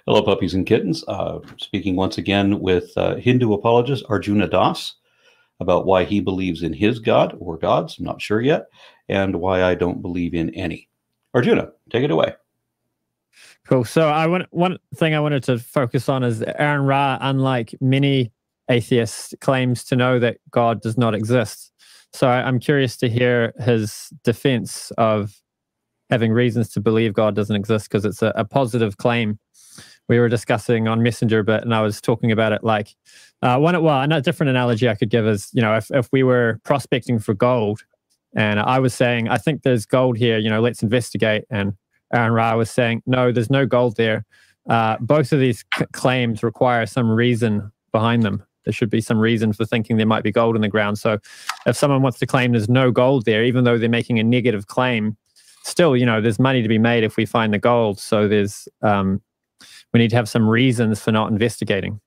Hello, puppies and kittens. Speaking once again with Hindu apologist Arjuna Das about why he believes in his God or gods, I'm not sure yet, and why I don't believe in any. Arjuna, take it away. Cool. So one thing I wanted to focus on is Aaron Ra, unlike many atheists, claims to know that God does not exist. So I'm curious to hear his defense of having reasons to believe God doesn't exist, because it's a positive claim. We were discussing on Messenger a bit, and I was talking about it like a different analogy I could give is, if we were prospecting for gold, and I was saying, I think there's gold here, let's investigate. And Aaron Ra was saying, no, there's no gold there. Both of these claims require some reason behind them. There should be some reason for thinking there might be gold in the ground. So if someone wants to claim there's no gold there, even though they're making a negative claim, still, there's money to be made if we find the gold. So we need to have some reasons for not investigating.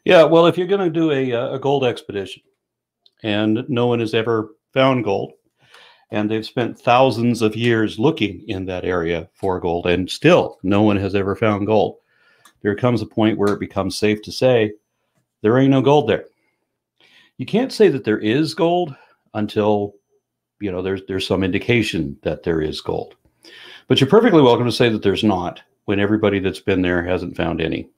Yeah, well, if you're going to do a gold expedition and no one has ever found gold, and they've spent thousands of years looking in that area for gold, and still no one has ever found gold, there comes a point where it becomes safe to say there ain't no gold there. You can't say that there is gold until there's some indication that there is gold. But you're perfectly welcome to say that there's not, when everybody that's been there hasn't found any.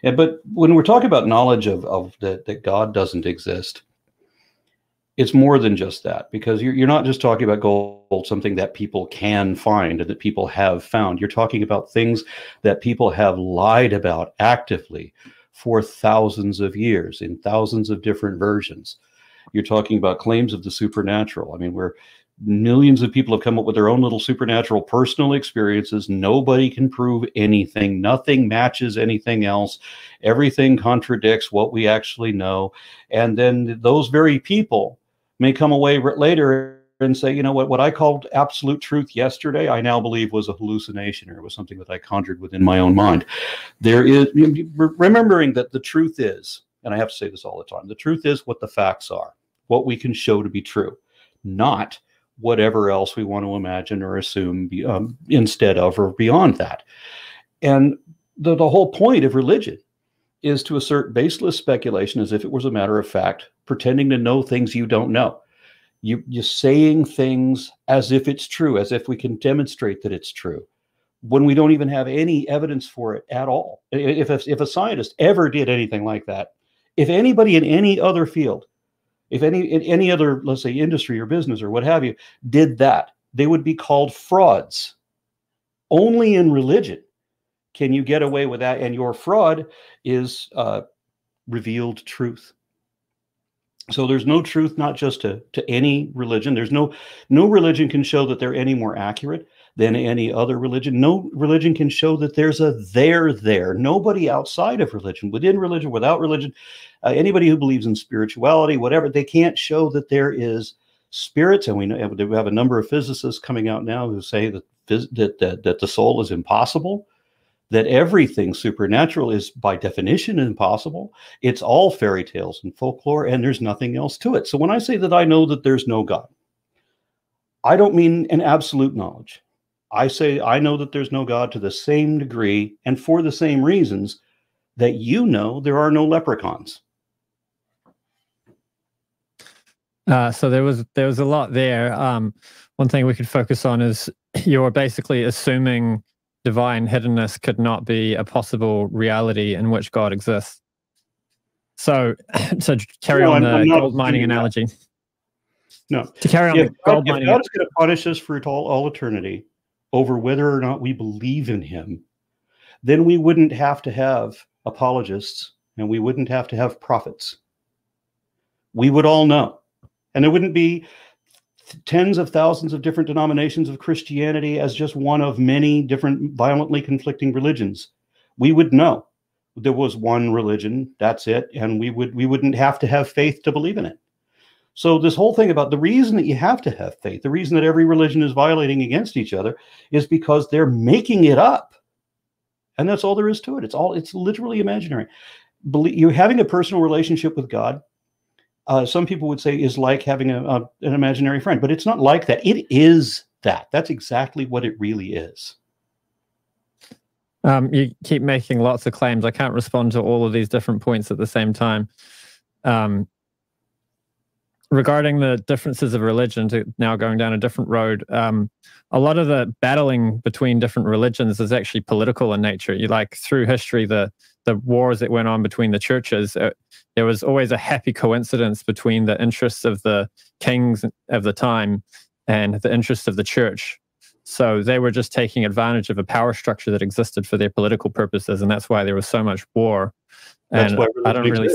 But when we're talking about knowledge of that God doesn't exist, it's more than just that, because you're not just talking about gold, something that people can find and that people have found. You're talking about things that people have lied about actively for thousands of years in thousands of different versions. You're talking about claims of the supernatural. I mean, where millions of people have come up with their own little supernatural personal experiences. Nobody can prove anything. Nothing matches anything else. Everything contradicts what we actually know. And then those very people may come away later and say, what I called absolute truth yesterday, I now believe was a hallucination, or it was something that I conjured within my own mind. There is, remembering that the truth is, and I have to say this all the time, the truth is what the facts are, what we can show to be true, not whatever else we want to imagine or assume instead of or beyond that. And the whole point of religion is to assert baseless speculation as if it was a matter of fact, pretending to know things you don't know. You're saying things as if it's true, as if we can demonstrate that it's true, when we don't even have any evidence for it at all. If a scientist ever did anything like that, if anybody in any other field, if in any other, let's say, industry or business or what have you, did that, they would be called frauds. Only in religion can you get away with that, and your fraud is revealed truth. So there's no truth, not just to any religion. There's no religion can show that they're any more accurate than any other religion. No religion can show that there's a there. Nobody outside of religion, within religion, without religion, anybody who believes in spirituality, whatever, they can't show that there is spirits. And we have a number of physicists coming out now who say that the soul is impossible, that everything supernatural is by definition impossible. It's all fairy tales and folklore, and there's nothing else to it. So when I say that I know that there's no God, I don't mean an absolute knowledge. I say I know that there's no God to the same degree and for the same reasons that there are no leprechauns. So there was a lot there. One thing we could focus on is you're basically assuming divine hiddenness could not be a possible reality in which God exists. So carry on the gold mining analogy. No. To carry on the gold mining. If God is going to punish us for all eternity over whether or not we believe in him, then we wouldn't have to have apologists and we wouldn't have to have prophets. We would all know. And there wouldn't be tens of thousands of different denominations of Christianity as just one of many different violently conflicting religions. We would know there was one religion, that's it, and we wouldn't have to have faith to believe in it. So this whole thing about the reason that you have to have faith, the reason that every religion is violating against each other, is because they're making it up. And that's all there is to it. It's literally imaginary. You're having a personal relationship with God. Some people would say is like having an imaginary friend, but it's not like that. It is that. That's exactly what it really is. You keep making lots of claims. I can't respond to all of these different points at the same time. Regarding the differences of religion, now going down a different road, a lot of the battling between different religions is actually political in nature. You like through history, the wars that went on between the churches, there was always a happy coincidence between the interests of the kings of the time and the interests of the church. So they were just taking advantage of a power structure that existed for their political purposes, and that's why there was so much war. That's and why I don't really.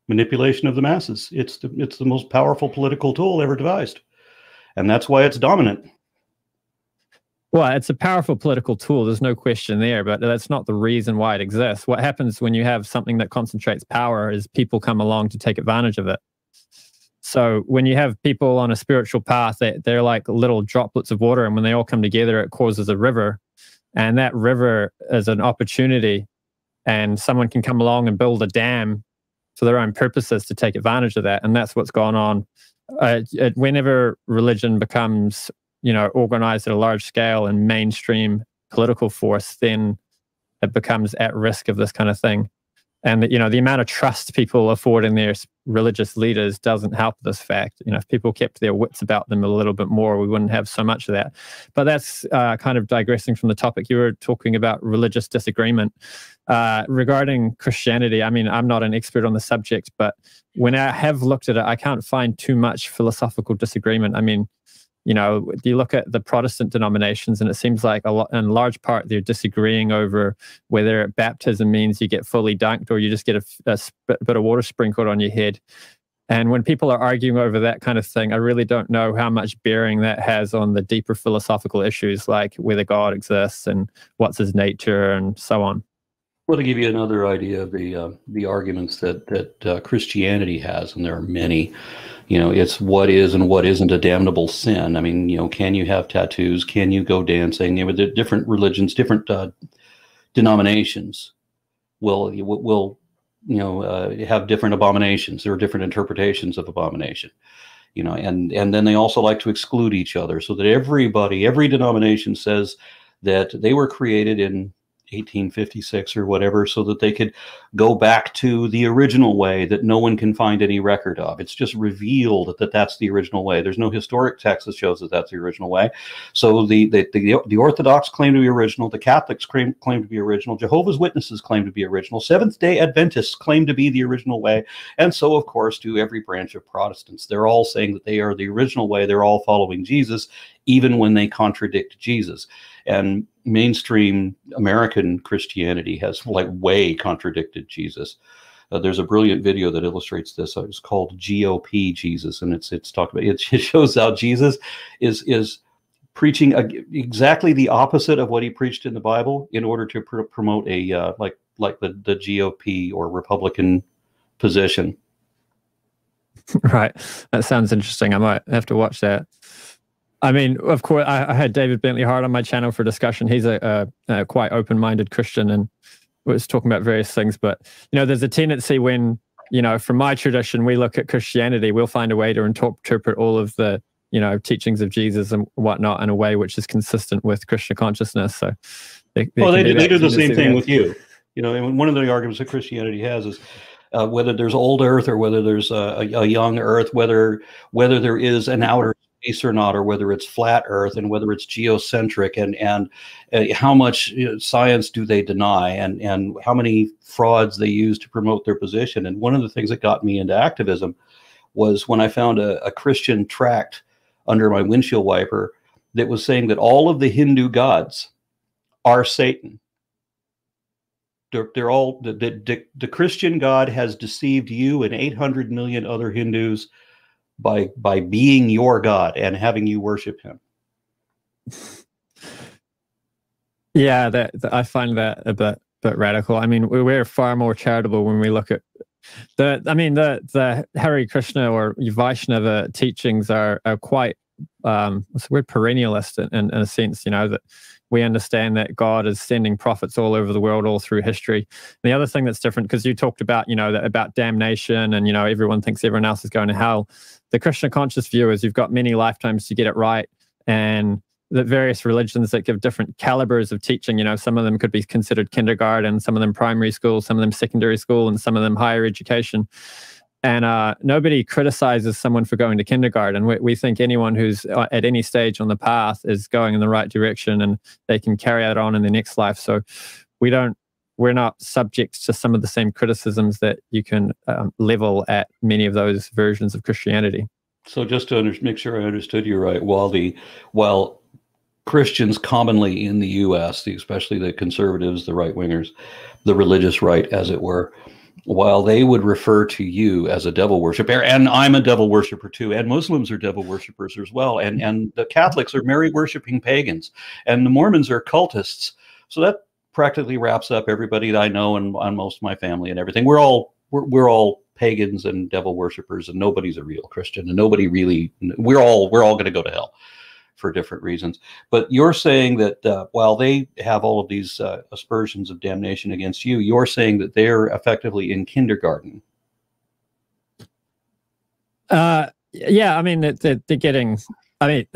Manipulation of the masses. It's the most powerful political tool ever devised, and that's why it's dominant. Well, it's a powerful political tool. There's no question there, but that's not the reason why it exists. What happens when you have something that concentrates power is people come along to take advantage of it. So when you have people on a spiritual path, they're like little droplets of water, and when they all come together, it causes a river, and that river is an opportunity, and someone can come along and build a dam for their own purposes to take advantage of that. And that's what's gone on. Whenever religion becomes, organized at a large scale and mainstream political force, then it becomes at risk of this kind of thing. And, the amount of trust people afford in their religious leaders doesn't help this fact. If people kept their wits about them a little bit more, we wouldn't have so much of that. But that's kind of digressing from the topic. You were talking about religious disagreement. Regarding Christianity, I'm not an expert on the subject, but when I have looked at it, I can't find too much philosophical disagreement. You look at the Protestant denominations, and it seems like in large part they're disagreeing over whether baptism means you get fully dunked or you just get a bit of water sprinkled on your head. And when people are arguing over that kind of thing, I really don't know how much bearing that has on the deeper philosophical issues, like whether God exists and what's his nature and so on. Well, to give you another idea of the arguments that Christianity has, and there are many, it's what is and what isn't a damnable sin. Can you have tattoos? Can you go dancing? The different religions, different denominations will have different abominations. There are different interpretations of abomination. And then they also like to exclude each other, so that every denomination says that they were created in 1856 or whatever, so that they could go back to the original way that no one can find any record of. It's just revealed that that's the original way. There's no historic text that shows that that's the original way. So the Orthodox claim to be original, the Catholics claim to be original, Jehovah's Witnesses claim to be original, Seventh-day Adventists claim to be the original way, and so of course do every branch of Protestants. They're all saying that they are the original way. They're all following Jesus, even when they contradict Jesus. And mainstream American Christianity has way contradicted Jesus. There's a brilliant video that illustrates this. It's called GOP Jesus, and it's talked about. It shows how Jesus is preaching exactly the opposite of what he preached in the Bible in order to promote a like the GOP or Republican position. Right, that sounds interesting. I might have to watch that. Of course, I had David Bentley Hart on my channel for discussion. He's a quite open-minded Christian and was talking about various things. But, there's a tendency when, from my tradition, we look at Christianity, we'll find a way to interpret all of the, teachings of Jesus and whatnot in a way which is consistent with Krishna consciousness. So they do the same thing with you. And one of the arguments that Christianity has is whether there's old Earth or whether there's a young Earth, whether there is an outer space or not, or whether it's flat Earth, and whether it's geocentric, and how much science do they deny, and how many frauds they use to promote their position. And one of the things that got me into activism was when I found a Christian tract under my windshield wiper that was saying that all of the Hindu gods are Satan. They're all the Christian God has deceived you and 800 million other Hindus by being your God and having you worship him. Yeah, I find that a bit radical. We're far more charitable when we look at the Hare Krishna or Vaishnava teachings are quite what's the word, perennialist in a sense. That we understand that God is sending prophets all over the world, all through history. And the other thing that's different, because you talked about, about damnation and, everyone thinks everyone else is going to hell. The Krishna conscious view is you've got many lifetimes to get it right. And the various religions that give different calibers of teaching. You know, some of them could be considered kindergarten, some of them primary school, some of them secondary school, and some of them higher education. And nobody criticizes someone for going to kindergarten. We think anyone who's at any stage on the path is going in the right direction, and they can carry that on in the next life. So we're not subject to some of the same criticisms that you can level at many of those versions of Christianity. So just to make sure I understood you right, while Christians commonly in the U.S., especially the conservatives, the right-wingers, the religious right, as it were, while they would refer to you as a devil worshiper, and I'm a devil worshiper too, and Muslims are devil worshippers as well, and the Catholics are Mary worshipping pagans, and the Mormons are cultists. So that practically wraps up everybody that I know and most of my family and everything. We're all pagans and devil worshippers, and nobody's a real Christian, and nobody really. We're all going to go to hell for different reasons. But you're saying that while they have all of these aspersions of damnation against you, you're saying that they're effectively in kindergarten. Yeah, I mean, they're getting. I mean,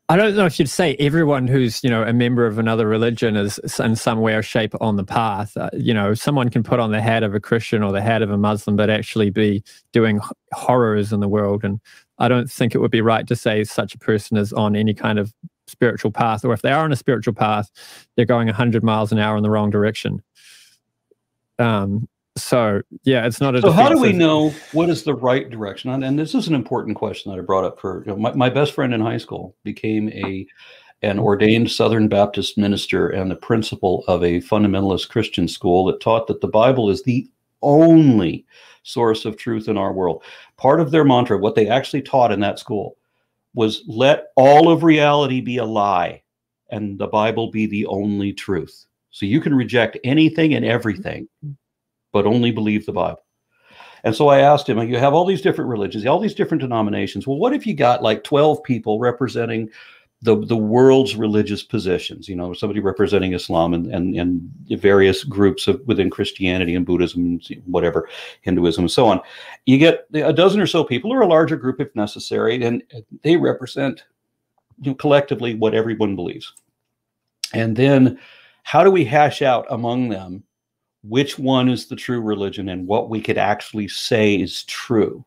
I don't know if you'd say everyone who's, you know, a member of another religion is in some way or shape on the path. You know, someone can put on the hat of a Christian or the hat of a Muslim, but actually be doing horrors in the world. And I don't think it would be right to say such a person is on any kind of spiritual path, or if they are on a spiritual path, they're going 100 miles an hour in the wrong direction. So yeah, it's not a. So how do we know what is the right direction? And this is an important question that I brought up for, you know, my best friend in high school became an ordained Southern Baptist minister and the principal of a fundamentalist Christian school that taught that the Bible is the only source of truth in our world. Part of their mantra, what they actually taught in that school, was let all of reality be a lie and the Bible be the only truth. So you can reject anything and everything, but only believe the Bible. And so I asked him, you have all these different religions, all these different denominations. Well, what if you got like 12 people representing the world's religious positions? You know, somebody representing Islam and various groups within Christianity and Buddhism, whatever, Hinduism, and so on. You get a dozen or so people, or a larger group if necessary, and they represent, you know, collectively what everyone believes. And then how do we hash out among them which one is the true religion and what we could actually say is true?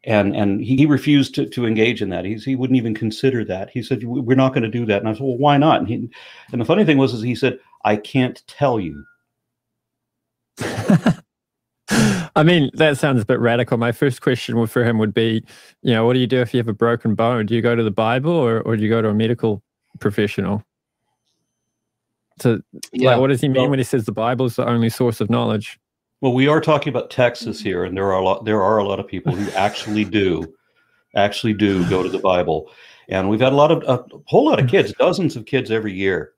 And he refused to engage in that. He wouldn't even consider that. He said, we're not going to do that. And I said, well, why not? And the funny thing was, he said, I can't tell you. I mean, that sounds a bit radical. My first question for him would be, you know, what do you do if you have a broken bone? Do you go to the Bible or do you go to a medical professional? So, yeah. Like, what does he mean when he says the Bible is the only source of knowledge? Well, we are talking about Texas here, and there are a lot of people who actually do go to the Bible, and we've had a whole lot of kids, dozens of kids every year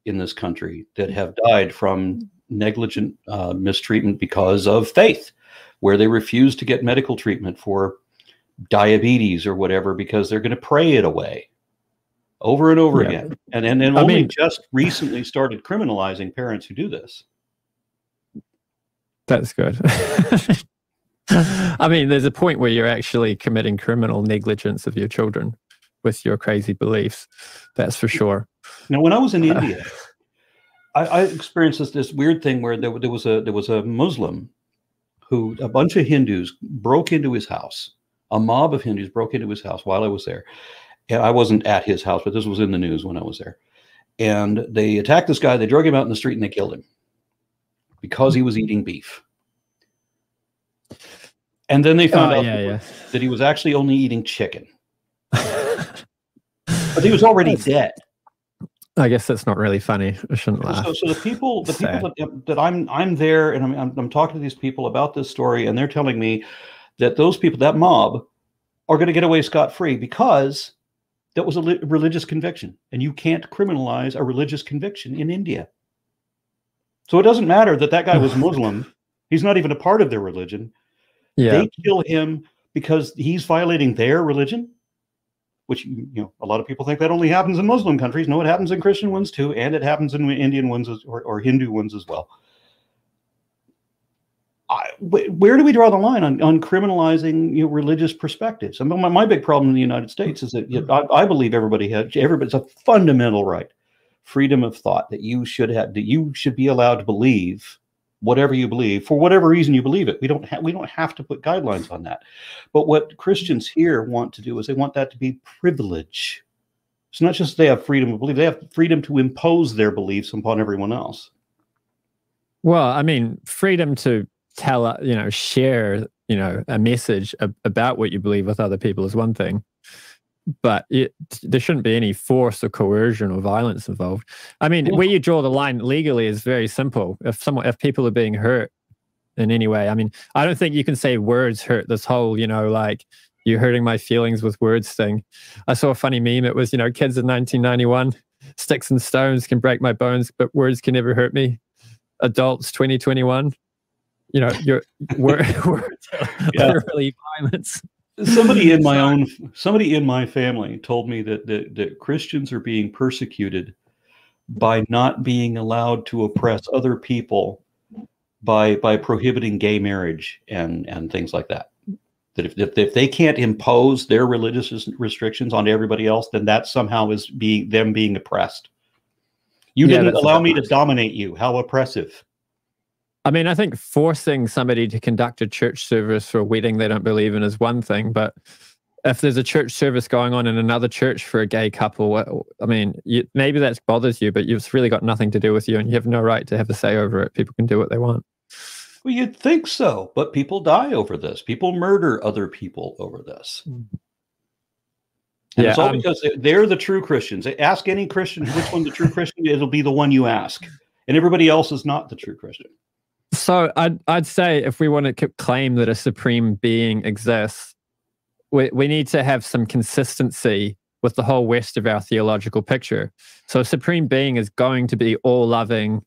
in this country that have died from negligent mistreatment because of faith, where they refuse to get medical treatment for diabetes or whatever because they're going to pray it away. Over and over again. And only just recently started criminalizing parents who do this. That's good. I mean, there's a point where you're actually committing criminal negligence of your children with your crazy beliefs. That's for sure. Now, when I was in India, I experienced this weird thing where there was a Muslim who, a bunch of Hindus broke into his house. A mob of Hindus broke into his house while I was there. I wasn't at his house, but this was in the news when I was there. And they attacked this guy. They drug him out in the street and they killed him because he was eating beef. And then they found out that he was actually only eating chicken. But he was already dead. I guess that's not really funny. I shouldn't laugh. So the people that I'm there, and I'm talking to these people about this story, and they're telling me that those people, that mob, are going to get away scot-free because that was a religious conviction, and you can't criminalize a religious conviction in India. So it doesn't matter that guy was Muslim. He's not even a part of their religion. Yeah. They kill him because he's violating their religion, which, you know, a lot of people think that only happens in Muslim countries. No, it happens in Christian ones too, and it happens in Indian ones or Hindu ones as well. where do we draw the line on criminalizing religious perspectives? I mean, my big problem in the United States is that I believe everybody's a fundamental right, freedom of thought, that you should be allowed to believe whatever you believe for whatever reason you believe it. We don't have to put guidelines on that. But what Christians here want to do is they want that to be privilege. It's not just they have freedom of belief; they have freedom to impose their beliefs upon everyone else. Well, I mean, freedom to tell, share, a message about what you believe with other people is one thing, but there shouldn't be any force or coercion or violence involved. I mean, where you draw the line legally is very simple. If people are being hurt in any way, I mean, I don't think you can say words hurt. This whole, like, you're hurting my feelings with words thing. I saw a funny meme. It was, kids in 1991, sticks and stones can break my bones, but words can never hurt me. Adults 2021, your words are literally violence. Somebody in my family told me that Christians are being persecuted by not being allowed to oppress other people by prohibiting gay marriage and things like that. That if they can't impose their religious restrictions on everybody else, then that somehow is them being oppressed. You didn't allow me to dominate you. How oppressive. I mean, I think forcing somebody to conduct a church service for a wedding they don't believe in is one thing, but if there's a church service going on in another church for a gay couple, I mean, maybe that bothers you, but it's really got nothing to do with you, and you have no right to have a say over it. People can do what they want. Well, you'd think so, but people die over this. People murder other people over this. And it's all because they're the true Christians. Ask any Christian which one the true Christian is, it'll be the one you ask. And everybody else is not the true Christian. So I'd say if we want to claim that a supreme being exists, we need to have some consistency with the whole rest of our theological picture. So a supreme being is going to be all-loving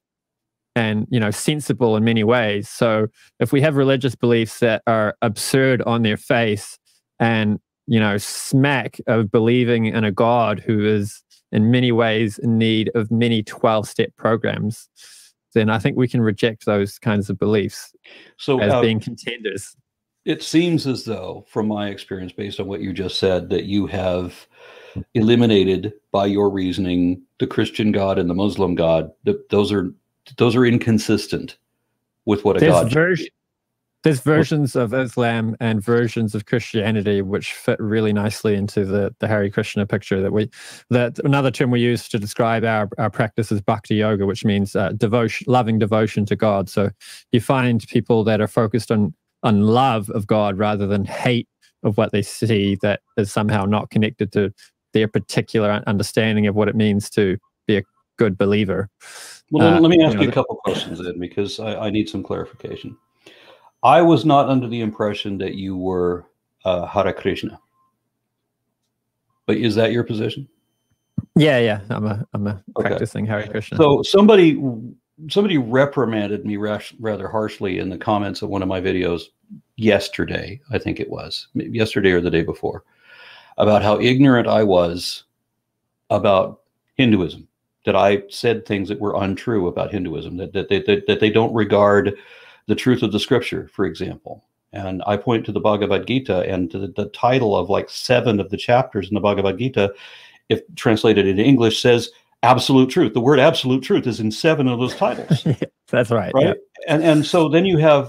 and, sensible in many ways. So if we have religious beliefs that are absurd on their face and smack of believing in a God who is in many ways in need of many 12-step programs, then I think we can reject those kinds of beliefs as being contenders. It seems as though, from my experience, based on what you just said, that you have eliminated by your reasoning the Christian God and the Muslim God. Those are inconsistent with what a God is. There's versions of Islam and versions of Christianity which fit really nicely into the Hare Krishna picture that another term we use to describe our practice is bhakti yoga, which means loving devotion to God. So you find people that are focused on love of God rather than hate of what they see that is somehow not connected to their particular understanding of what it means to be a good believer. Well, let me ask you a couple questions then, because I need some clarification. I was not under the impression that you were Hare Krishna, but is that your position? Yeah. I'm a practicing Hare Krishna. So somebody reprimanded me rather harshly in the comments of one of my videos yesterday. I think it was yesterday or the day before, about how ignorant I was about Hinduism. That I said things that were untrue about Hinduism. That they don't regard the truth of the scripture, for example. And I point to the Bhagavad-Gita and to the title of like 7 of the chapters in the Bhagavad-Gita, if translated into English, says absolute truth. The word absolute truth is in 7 of those titles. That's right. Right. Yeah. And so then you have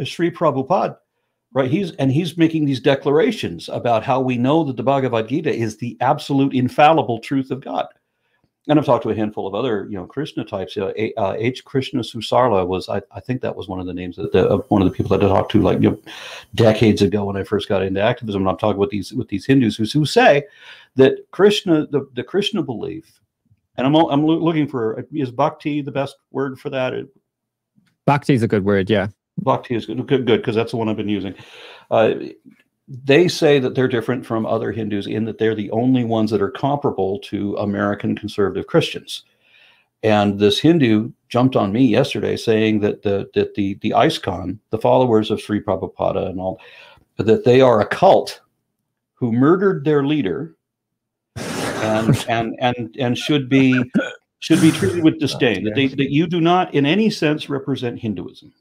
Sri Prabhupada, right? He's making these declarations about how we know that the Bhagavad-Gita is the absolute infallible truth of God. And I've talked to a handful of other, Krishna types. H. Krishna Susarla was, I think that was one of the names of one of the people that I talked to, decades ago when I first got into activism. And I'm talking with these Hindus who say that Krishna, the Krishna belief, and I'm looking for, is bhakti the best word for that? Bhakti is a good word, yeah. Bhakti is good, because that's the one I've been using. They say that they're different from other Hindus in that they're the only ones that are comparable to American conservative Christians. And this Hindu jumped on me yesterday saying that the ISKCON, the followers of Sri Prabhupada and all, that they are a cult who murdered their leader and should be treated with disdain. That you do not in any sense represent Hinduism.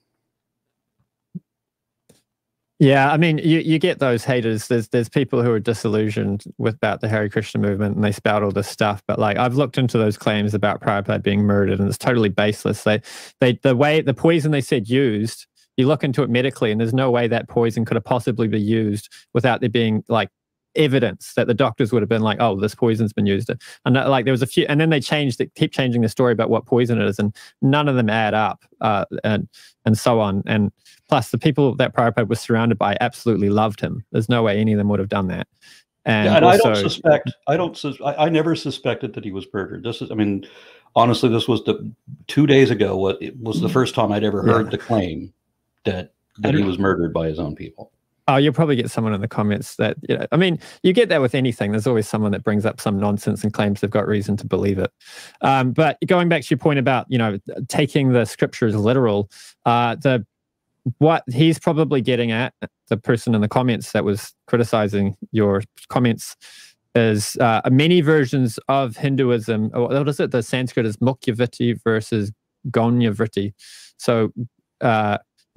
Yeah, I mean, you get those haters. There's people who are disillusioned about the Hare Krishna movement, and they spout all this stuff. But like, I've looked into those claims about Prabhupada being murdered, and it's totally baseless. The poison they said used, you look into it medically, and there's no way that poison could have possibly been used without there being like evidence that the doctors would have been like, oh, this poison's been used. And like there was a few, and then they keep changing the story about what poison it is, and none of them add up, and so on. And plus, the people that Prabhupada was surrounded by absolutely loved him. There's no way any of them would have done that. And also, I never suspected that he was murdered. I mean, honestly, this was 2 days ago. It was the first time I'd ever heard the claim that he was murdered by his own people. Oh, you'll probably get someone in the comments that, I mean, you get that with anything. There's always someone that brings up some nonsense and claims they've got reason to believe it. But going back to your point about, taking the scriptures literal, what he's probably getting at, the person in the comments that was criticizing your comments, is many versions of Hinduism. What is it? The Sanskrit is Mukhyavritti versus Gaunyavritti. So,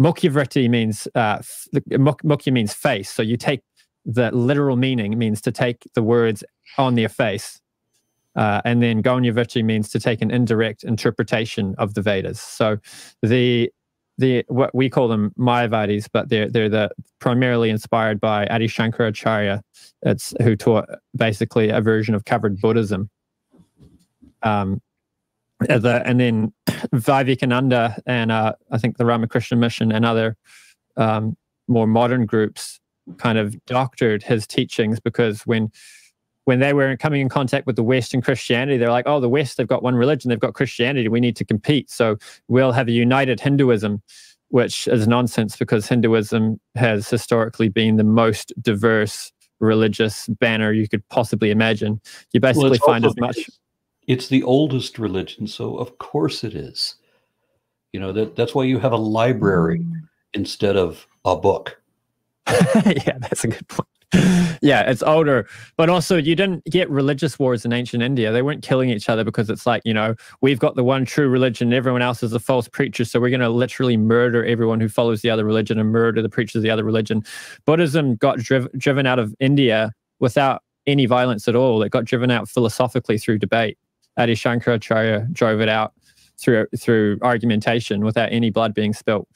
Mukhyavritti means Mukhya means face. So you take the literal meaning, means to take the words on their face, and then Gaunyavritti means to take an indirect interpretation of the Vedas. So the what we call them Mayavadis, but they're primarily inspired by Adi Shankaracharya, who taught basically a version of covered Buddhism. And then Vivekananda and I think the Ramakrishna Mission and other more modern groups kind of doctored his teachings, because when they were coming in contact with the West and Christianity, they're like, oh, the West, they've got one religion, they've got Christianity, we need to compete. So we'll have a united Hinduism, which is nonsense, because Hinduism has historically been the most diverse religious banner you could possibly imagine. You basically find as much... It's the oldest religion, so of course it is. That's why you have a library instead of a book. Yeah, that's a good point. Yeah, it's older, but also you didn't get religious wars in ancient India. They weren't killing each other because it's like, we've got the one true religion and everyone else is a false preacher, so we're going to literally murder everyone who follows the other religion and murder the preachers of the other religion. Buddhism got driven out of India without any violence at all. It got driven out philosophically through debate. Adi Shankaracharya drove it out through argumentation without any blood being spilt.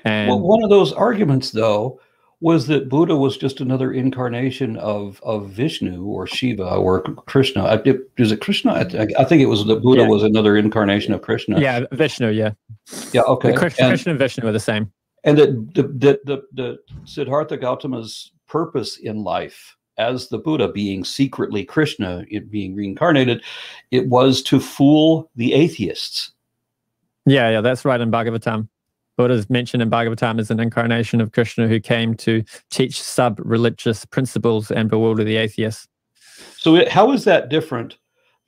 And one of those arguments, though, was that Buddha was just another incarnation of Vishnu or Shiva or Krishna. Is it Krishna? I think it was that Buddha was another incarnation of Krishna. Yeah, Vishnu. Yeah. Yeah. Okay. Krishna and Vishnu are the same. And that the Siddhartha Gautama's purpose in life, as the Buddha being secretly Krishna, it being reincarnated, it was to fool the atheists. Yeah, that's right in Bhagavatam. Buddha's mentioned in Bhagavatam as an incarnation of Krishna who came to teach sub-religious principles and bewilder the atheists. So how is that different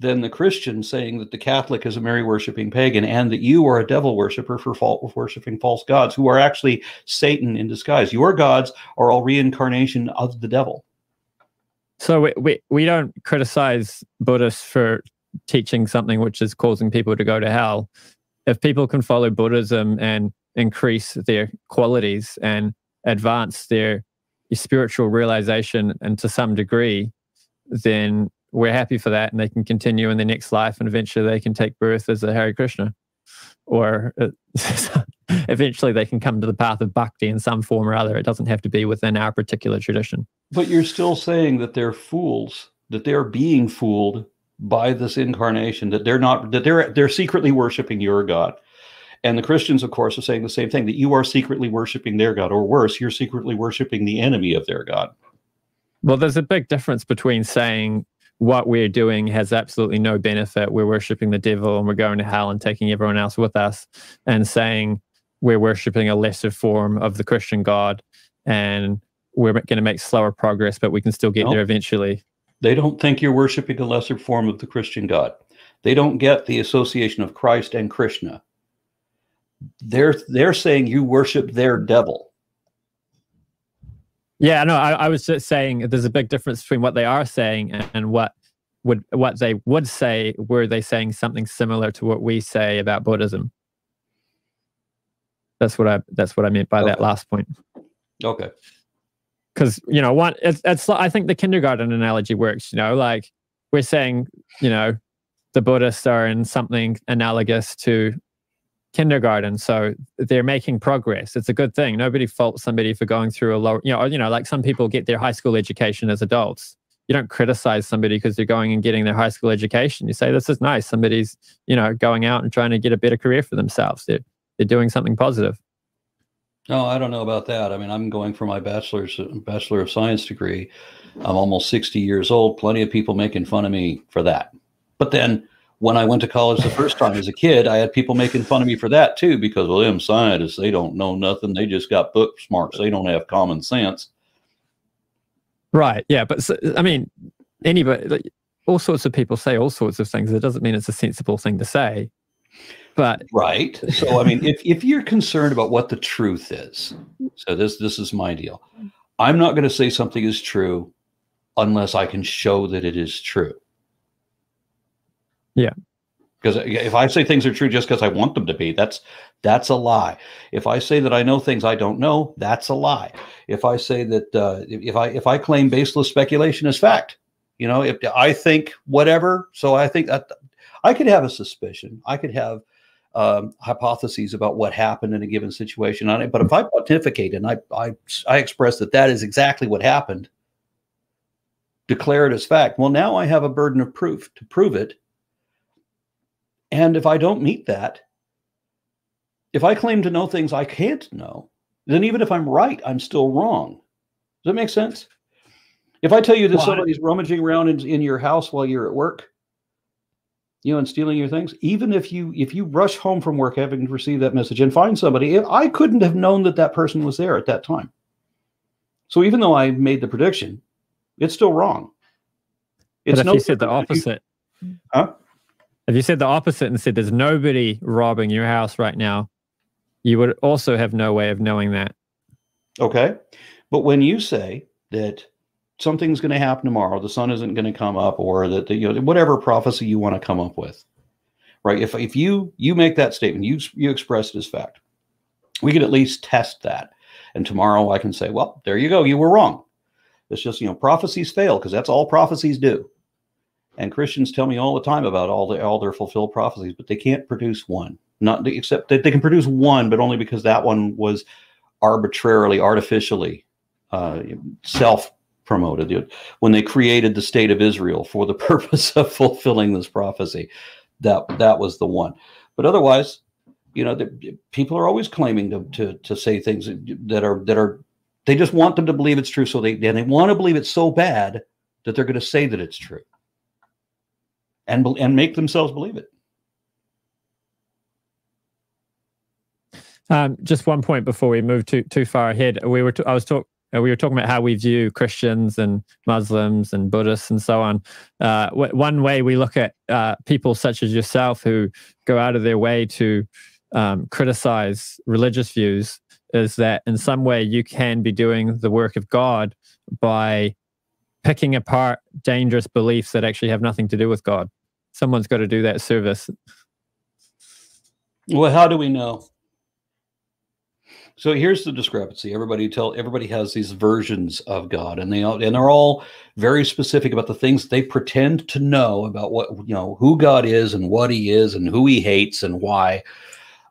than the Christian saying that the Catholic is a Mary-worshipping pagan and that you are a devil worshiper for worshipping false gods who are actually Satan in disguise? Your gods are all reincarnation of the devil. So we don't criticize Buddhists for teaching something which is causing people to go to hell. If people can follow Buddhism and increase their qualities and advance their spiritual realization, and to some degree, then we're happy for that, and they can continue in their next life, and eventually they can take birth as a Hare Krishna, or eventually they can come to the path of bhakti in some form or other. It doesn't have to be within our particular tradition. But you're still saying that they're fools, that they're being fooled by this incarnation, that they're secretly worshiping your God. And the Christians, of course, are saying the same thing, that you are secretly worshiping their God, or worse, you're secretly worshiping the enemy of their God. Well, there's a big difference between saying what we're doing has absolutely no benefit, we're worshiping the devil and we're going to hell and taking everyone else with us, and saying we're worshiping a lesser form of the Christian God and we're going to make slower progress, but we can still get there eventually. They don't think you're worshiping a lesser form of the Christian God. They don't get the association of Christ and Krishna. They're saying you worship their devil. Yeah, no, I was just saying there's a big difference between what they are saying and what they would say were they saying something similar to what we say about Buddhism. That's what I meant by that last point. Okay. Because, it's I think the kindergarten analogy works, like we're saying, the Buddhists are in something analogous to kindergarten. So they're making progress. It's a good thing. Nobody faults somebody for going through a low, like some people get their high school education as adults. You don't criticize somebody because they're going and getting their high school education. You say, this is nice. Somebody's, going out and trying to get a better career for themselves. They're doing something positive. No, I don't know about that. I mean, I'm going for my Bachelor of Science degree. I'm almost 60 years old. Plenty of people making fun of me for that. But then when I went to college the first time as a kid, I had people making fun of me for that too, because, well, them scientists, they don't know nothing. They just got book smarts. They don't have common sense. Right. Yeah. But I mean, anybody, all sorts of people say all sorts of things. It doesn't mean it's a sensible thing to say. But right. So, I mean, if you're concerned about what the truth is, so this is my deal. I'm not going to say something is true unless I can show that it is true. Yeah. Because if I say things are true just because I want them to be, that's a lie. If I say that I know things I don't know, that's a lie. If I say that if I claim baseless speculation as fact, if I think whatever, so I think that I could have a suspicion. I could have hypotheses about what happened in a given situation on it. But if I pontificate and I express that is exactly what happened, declare it as fact, well, now I have a burden of proof to prove it. And if I don't meet that, if I claim to know things I can't know, then even if I'm right, I'm still wrong. Does that make sense? If I tell you that somebody's rummaging around in your house while you're at work, and stealing your things, even if you rush home from work having received that message and find somebody, I couldn't have known that person was there at that time. So even though I made the prediction, it's still wrong. But if you said the opposite, if you said the opposite and said there's nobody robbing your house right now, you would also have no way of knowing that. Okay. But when you say that something's going to happen tomorrow, the sun isn't going to come up, or that whatever prophecy you want to come up with, right? If you make that statement, you express it as fact, we can at least test that. And tomorrow I can say, well, there you go, you were wrong. It's just, prophecies fail because that's all prophecies do. And Christians tell me all the time about all their fulfilled prophecies, but they can't produce one. Not except that they can produce one, but only because that one was artificially self-promoted. When they created the state of Israel for the purpose of fulfilling this prophecy, that was the one. But otherwise, people are always claiming to say things that are they just want them to believe it's true. So they want to believe it so bad that they're going to say that it's true. And make themselves believe it. Just one point before we move too far ahead. We were talking about how we view Christians and Muslims and Buddhists and so on. One way we look at people such as yourself who go out of their way to criticize religious views is that in some way you can be doing the work of God by picking apart dangerous beliefs that actually have nothing to do with God. Someone's got to do that service. Well, how do we know? So here's the discrepancy. Everybody has these versions of God, and they're all very specific about the things they pretend to know about who God is and what He is and who He hates and why.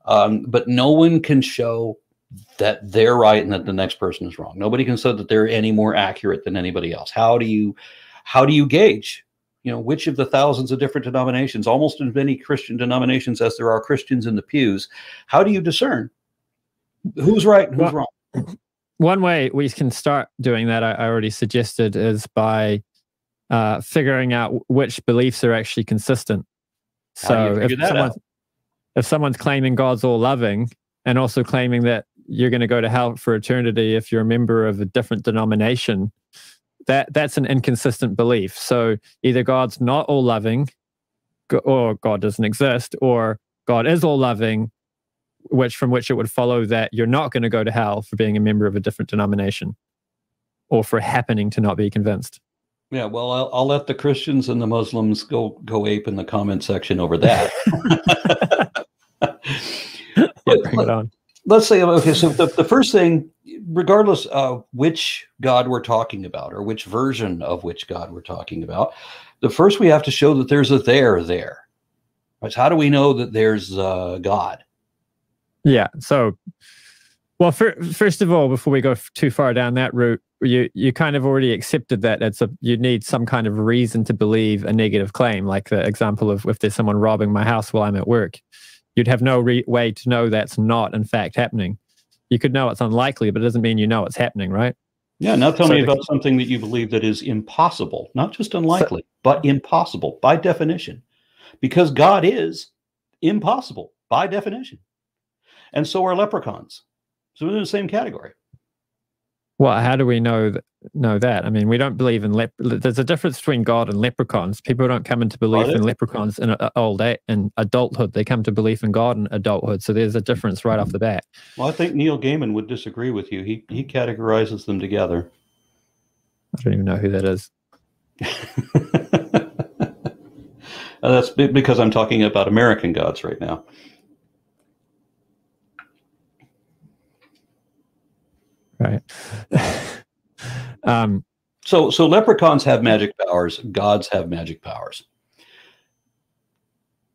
But no one can show that they're right and that the next person is wrong. Nobody can say that they're any more accurate than anybody else. How do you gauge? Which of the thousands of different denominations, almost as many Christian denominations as there are Christians in the pews, how do you discern who's right and who's wrong? One way we can start doing that, I already suggested, is by figuring out which beliefs are actually consistent. So if someone's claiming God's all loving and also claiming that you're going to go to hell for eternity if you're a member of a different denomination, that's an inconsistent belief. So either God's not all loving, or God doesn't exist, or God is all loving, from which it would follow that you're not going to go to hell for being a member of a different denomination, or for happening to not be convinced. Yeah, well, I'll let the Christians and the Muslims go ape in the comment section over that. Bring it on. Let's say, okay, so the first thing, regardless of which God we're talking about or which version of which God we're talking about, the first we have to show that there's a there. Right? So how do we know that there's God? Yeah. So, well, first of all, before we go too far down that route, you kind of already accepted that you need some kind of reason to believe a negative claim, like the example of if there's someone robbing my house while I'm at work, you'd have no way to know that's not in fact happening. You could know it's unlikely, but it doesn't mean you know it's happening, right? Yeah. Now tell me about something that you believe that is impossible, not just unlikely, but impossible by definition, because God is impossible by definition, and so are leprechauns. So we're in the same category. Well, how do we know that? I mean, we don't believe in there's a difference between God and leprechauns. People don't come into belief in leprechauns in in adulthood. They come to belief in God in adulthood. So there's a difference right off the bat. Well, I think Neil Gaiman would disagree with you. He categorizes them together. I don't even know who that is. That's because I'm talking about American gods right now. Right. So leprechauns have magic powers. Gods have magic powers.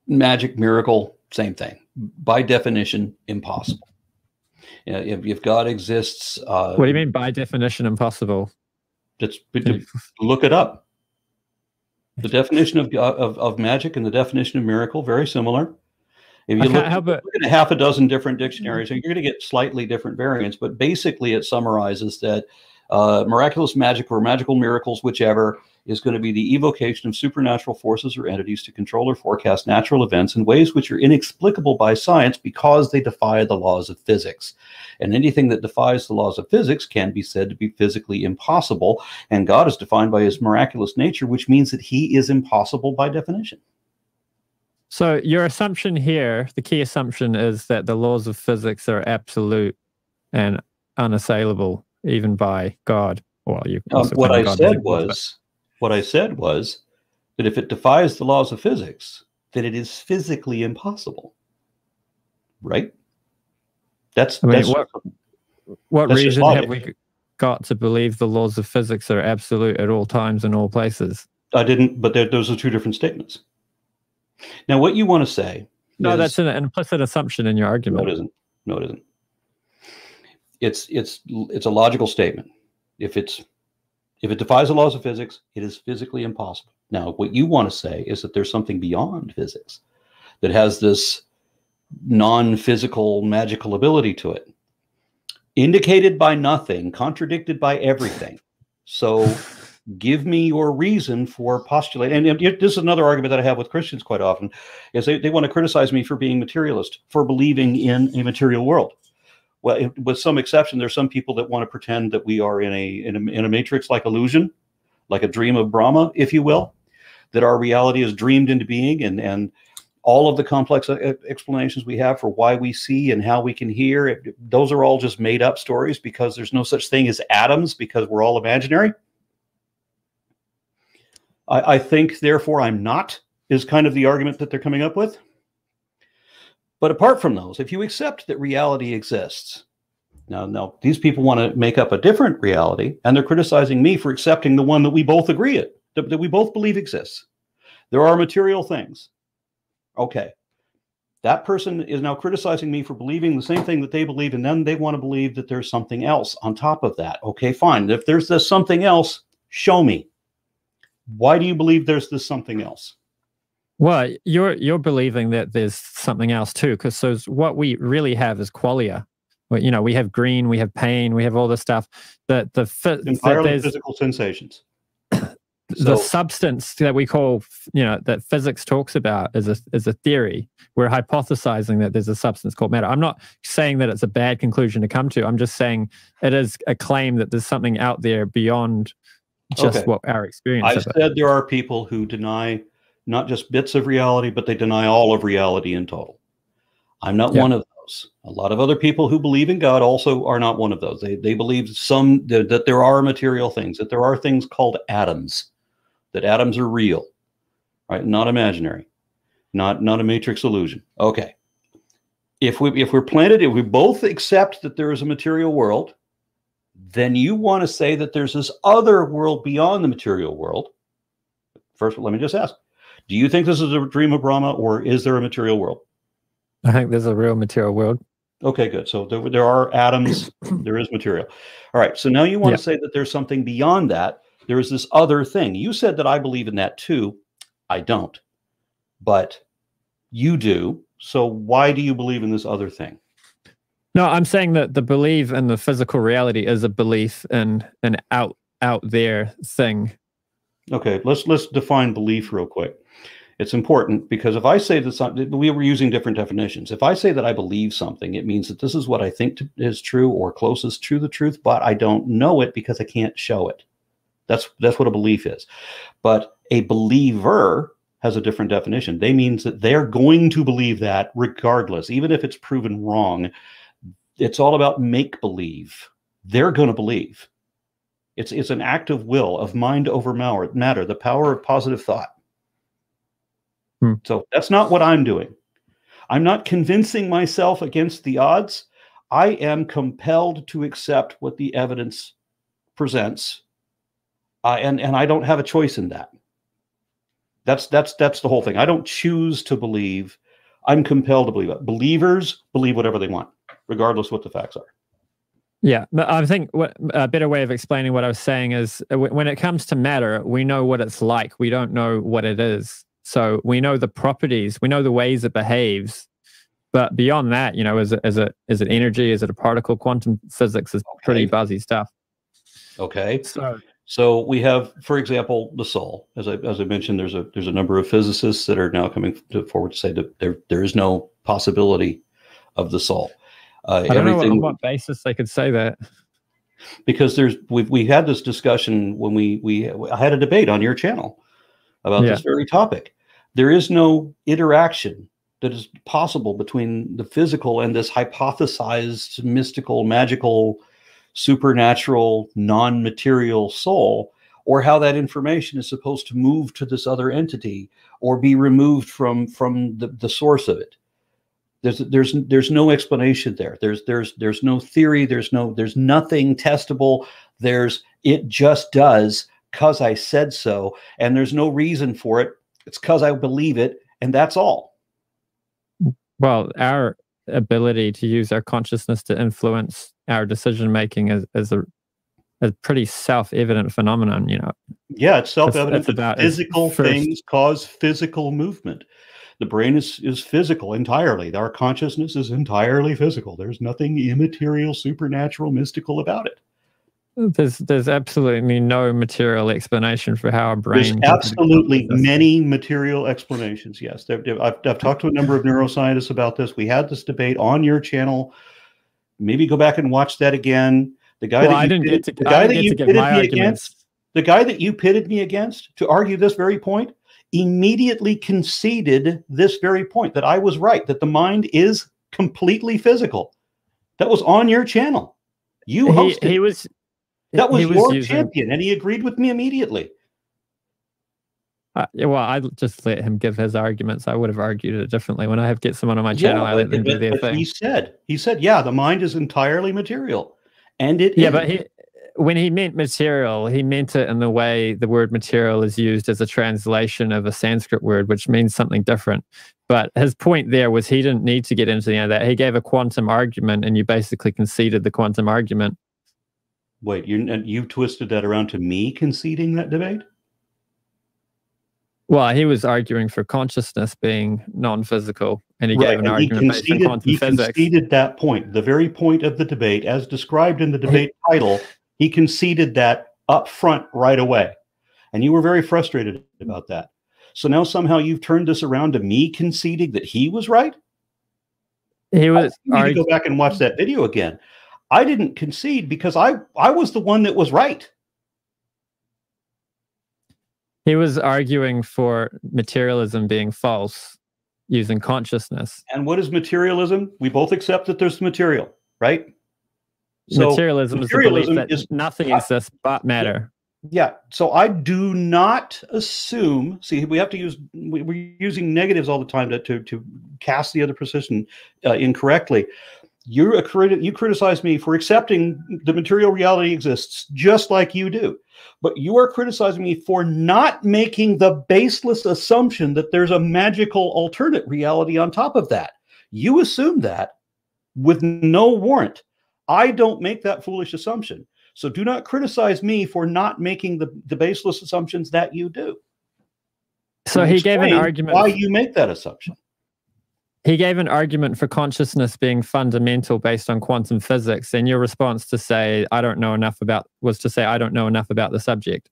Magic, miracle, same thing. By definition, impossible. If God exists, what do you mean by definition impossible? Look it up. The definition of magic and the definition of miracle, very similar. If you look at a half a dozen different dictionaries, you're going to get slightly different variants, but basically it summarizes that miraculous magic or magical miracles, whichever, is going to be the evocation of supernatural forces or entities to control or forecast natural events in ways which are inexplicable by science because they defy the laws of physics. And anything that defies the laws of physics can be said to be physically impossible. And God is defined by his miraculous nature, which means that he is impossible by definition. So your assumption here, the key assumption is that the laws of physics are absolute and unassailable, even by God. Well, what I said was that if it defies the laws of physics, then it is physically impossible. Right? What reason have we got to believe the laws of physics are absolute at all times and all places? I didn't, but those are two different statements. Now, what you want to say? No, that's an implicit assumption in your argument. No, it isn't. No, it isn't. It's a logical statement. If it defies the laws of physics, it is physically impossible. Now, what you want to say is that there's something beyond physics that has this non-physical magical ability to it, indicated by nothing, contradicted by everything. So give me your reason for postulating. And this is another argument that I have with Christians quite often, is they want to criticize me for being materialist, for believing in a material world. Well, with some exception, there's some people that want to pretend that we are in a matrix-like illusion, like a dream of Brahma, if you will, that our reality is dreamed into being, and all of the complex explanations we have for why we see and how we can hear, those are all just made-up stories because there's no such thing as atoms because we're all imaginary. I think, therefore, I'm not, is kind of the argument that they're coming up with. But apart from those, if you accept that reality exists, now these people want to make up a different reality, and they're criticizing me for accepting the one that we both agree that we both believe exists. There are material things. Okay. That person is now criticizing me for believing the same thing that they believe, and then they want to believe that there's something else on top of that. Okay, fine. If there's this something else, show me. Why do you believe there's this something else? Well, you're believing that there's something else too, because so what we really have is qualia. Well, we have green, we have pain, we have all this stuff. Entirely physical sensations. The substance that we call, that physics talks about is a theory. We're hypothesizing that there's a substance called matter. I'm not saying that it's a bad conclusion to come to. I'm just saying it is a claim that there's something out there beyond just what our experience is. I said there are people who deny not just bits of reality, but they deny all of reality in total. I'm not one of those. A lot of other people who believe in God also are not one of those. They believe that there are material things, that there are things called atoms, that atoms are real, right? Not imaginary, not a matrix illusion. Okay. If we both accept that there is a material world, then you want to say that there's this other world beyond the material world. First, let me just ask, do you think this is a dream of Brahma, or is there a material world? I think there's a real material world. Okay, good. So there are atoms, there is material. All right, so now you want to say that there's something beyond that. There is this other thing. You said that I believe in that too. I don't. But you do. So why do you believe in this other thing? No, I'm saying that the belief in the physical reality is a belief in an out there thing. Okay, let's define belief real quick. It's important because if I say that we were using different definitions. If I say that I believe something, it means that this is what I think is true or closest to the truth, but I don't know it because I can't show it. That's what a belief is. But a believer has a different definition. They means that they're going to believe that regardless, even if it's proven wrong. It's all about make-believe. They're going to believe. It's an act of will, of mind over matter, the power of positive thought. So that's not what I'm doing. I'm not convincing myself against the odds. I am compelled to accept what the evidence presents, and I don't have a choice in that. That's the whole thing. I don't choose to believe. I'm compelled to believe it. Believers believe whatever they want, regardless what the facts are. Yeah, but I think a better way of explaining what I was saying is when it comes to matter, we know what it's like. We don't know what it is. So we know the properties, we know the ways it behaves, but beyond that, you know, is it energy? Is it a particle? Quantum physics is pretty buzzy stuff. Okay. So we have, for example, the soul. As I mentioned, there's a number of physicists that are now coming forward to say that there is no possibility of the soul. I don't know on what basis they could say that. Because we had this discussion when I had a debate on your channel about this very topic. There is no interaction that is possible between the physical and this hypothesized mystical, magical, supernatural, non-material soul, or how that information is supposed to move to this other entity or be removed from the source of it. There's no explanation there. There's no theory. There's nothing testable. It just does because I said so, and there's no reason for it. It's because I believe it, and that's all. Well, our ability to use our consciousness to influence our decision making is a pretty self-evident phenomenon, you know. Yeah, it's self-evident that physical things cause physical movement. The brain is physical entirely. Our consciousness is entirely physical. There's nothing immaterial, supernatural, mystical about it. There's absolutely no material explanation for how a brain. There's absolutely many material explanations. Yes, I've talked to a number of neuroscientists about this. We had this debate on your channel. Maybe go back and watch that again. The guy that you pitted me against to argue this very point immediately conceded this very point, that I was right, that the mind is completely physical. That was on your channel. You hosted. That was your champion, and he agreed with me immediately. Well, I just let him give his arguments. I would have argued it differently. When I get someone on my channel, I let them do their thing. He said, yeah, the mind is entirely material, and it is. But when he meant material, he meant it in the way the word material is used as a translation of a Sanskrit word, which means something different. But his point there was he didn't need to get into the end of that. He gave a quantum argument, and you basically conceded the quantum argument. Wait, you twisted that around to me conceding that debate? Well, he was arguing for consciousness being non-physical, and he gave an argument based on quantum physics. He conceded that point, the very point of the debate, as described in the debate title. He conceded that up front right away, and you were very frustrated about that. So now somehow you've turned this around to me conceding that he was right? He was. You need to go back and watch that video again. I didn't concede because I was the one that was right. He was arguing for materialism being false using consciousness. And what is materialism? We both accept that there's material, right? So materialism is the belief that nothing exists but matter. Yeah. So I do not assume. See, we have to use. We're using negatives all the time to cast the other position incorrectly. You criticize me for accepting the material reality exists just like you do. But you are criticizing me for not making the baseless assumption that there's a magical alternate reality on top of that. You assume that with no warrant. I don't make that foolish assumption. So do not criticize me for not making the baseless assumptions that you do. So he gave an argument why you make that assumption. He gave an argument for consciousness being fundamental based on quantum physics, and your response to say I don't know enough about the subject.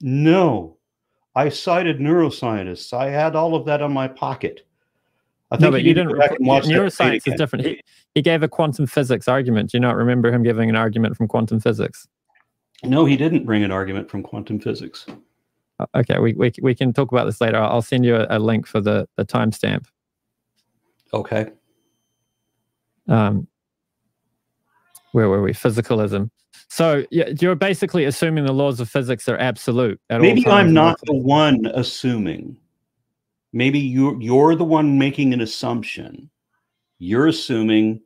No, I cited neuroscientists. I had all of that on my pocket. I think no, but you didn't. Neuroscience is different. He gave a quantum physics argument. Do you not remember him giving an argument from quantum physics? No, he didn't bring an argument from quantum physics. Okay, we can talk about this later. I'll send you a link for the timestamp. Okay. Where were we? Physicalism. So you're basically assuming the laws of physics are absolute at all times. Maybe I'm not the one assuming. Maybe you're the one making an assumption. You're assuming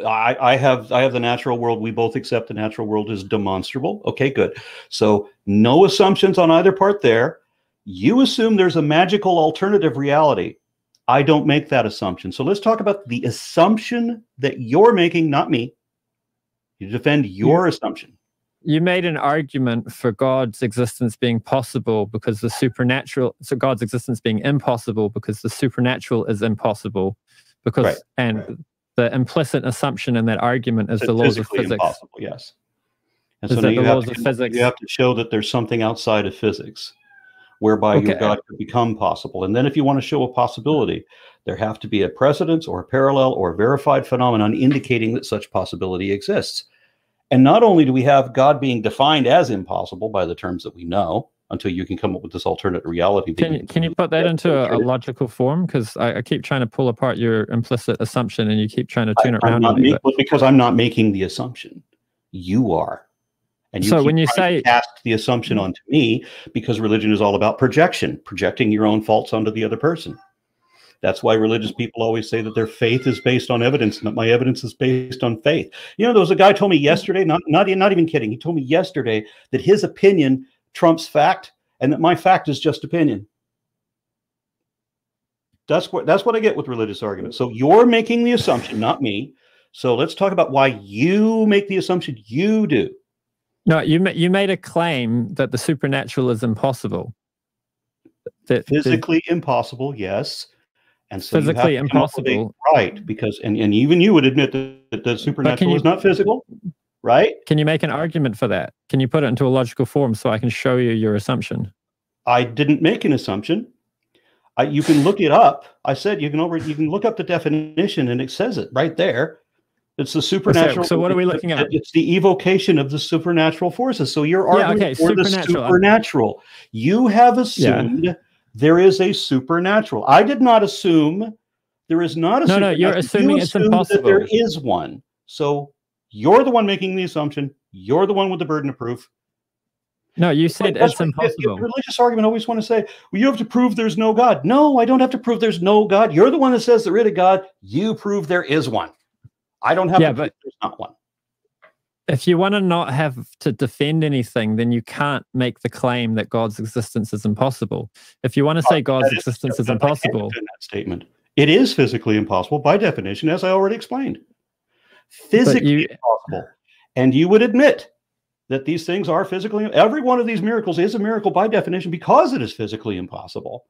I have the natural world. We both accept the natural world is demonstrable. Okay, good. So no assumptions on either part there. You assume there's a magical alternative reality. I don't make that assumption. So let's talk about the assumption that you're making, not me. You defend your assumption. You made an argument for God's existence being possible because the supernatural, so God's existence being impossible because the supernatural is impossible, because right. And the implicit assumption in that argument is the laws of physics. Impossible, yes. And so now you have to show that there's something outside of physics whereby your God could become possible. And then if you want to show a possibility, there have to be a precedence or a parallel or a verified phenomenon indicating that such possibility exists. And not only do we have God being defined as impossible by the terms that we know, until you can come up with this alternate reality. Can you put that into a logical form? Because I keep trying to pull apart your implicit assumption and you keep trying to turn it around on me. Because I'm not making the assumption. You are. And so when you say cast the assumption onto me, because religion is all about projecting your own faults onto the other person. That's why religious people always say that their faith is based on evidence and that my evidence is based on faith. You know, there was a guy told me yesterday, not even kidding. He told me yesterday that his opinion trumps fact and that my fact is just opinion. That's what I get with religious arguments. So you're making the assumption, not me. So let's talk about why you make the assumption you do. No, you made a claim that the supernatural is impossible. That physically impossible, yes. And so physically impossible, right? Because and even you would admit that the supernatural is not physical, right? Can you make an argument for that? Can you put it into a logical form so I can show you your assumption? I didn't make an assumption. You can look it up. I said you can look up the definition and it says it right there. It's the supernatural. So what are we looking at? It's the evocation of the supernatural forces. So you're arguing for the supernatural. You have assumed there is a supernatural. I did not assume there is not a supernatural. No, you're assuming it's impossible. That there is one. So you're the one making the assumption. You're the one with the burden of proof. No, you said it's impossible. Religious argument always want to say, well, you have to prove there's no God. No, I don't have to prove there's no God. You're the one that says there is a God. You prove there is one. I don't have to prove there's not one. If you want to not have to defend anything, then you can't make the claim that God's existence is impossible. If you want to say God's existence is impossible, that statement, it is physically impossible by definition, as I already explained. Physically impossible, and you would admit that these things are physically. Every one of these miracles is a miracle by definition because it is physically impossible.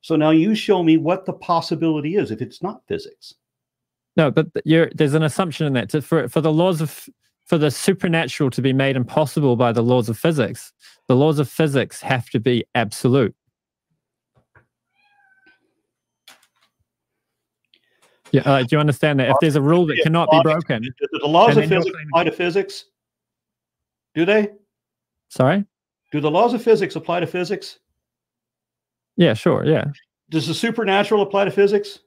So now you show me what the possibility is if it's not physics. No, but there's an assumption in that for the supernatural to be made impossible by the laws of physics, the laws of physics have to be absolute. Yeah, do you understand that? If there's a rule that cannot be broken, do the laws of physics apply to physics? Do they? Sorry? Do the laws of physics apply to physics? Yeah, sure. Yeah. Does the supernatural apply to physics?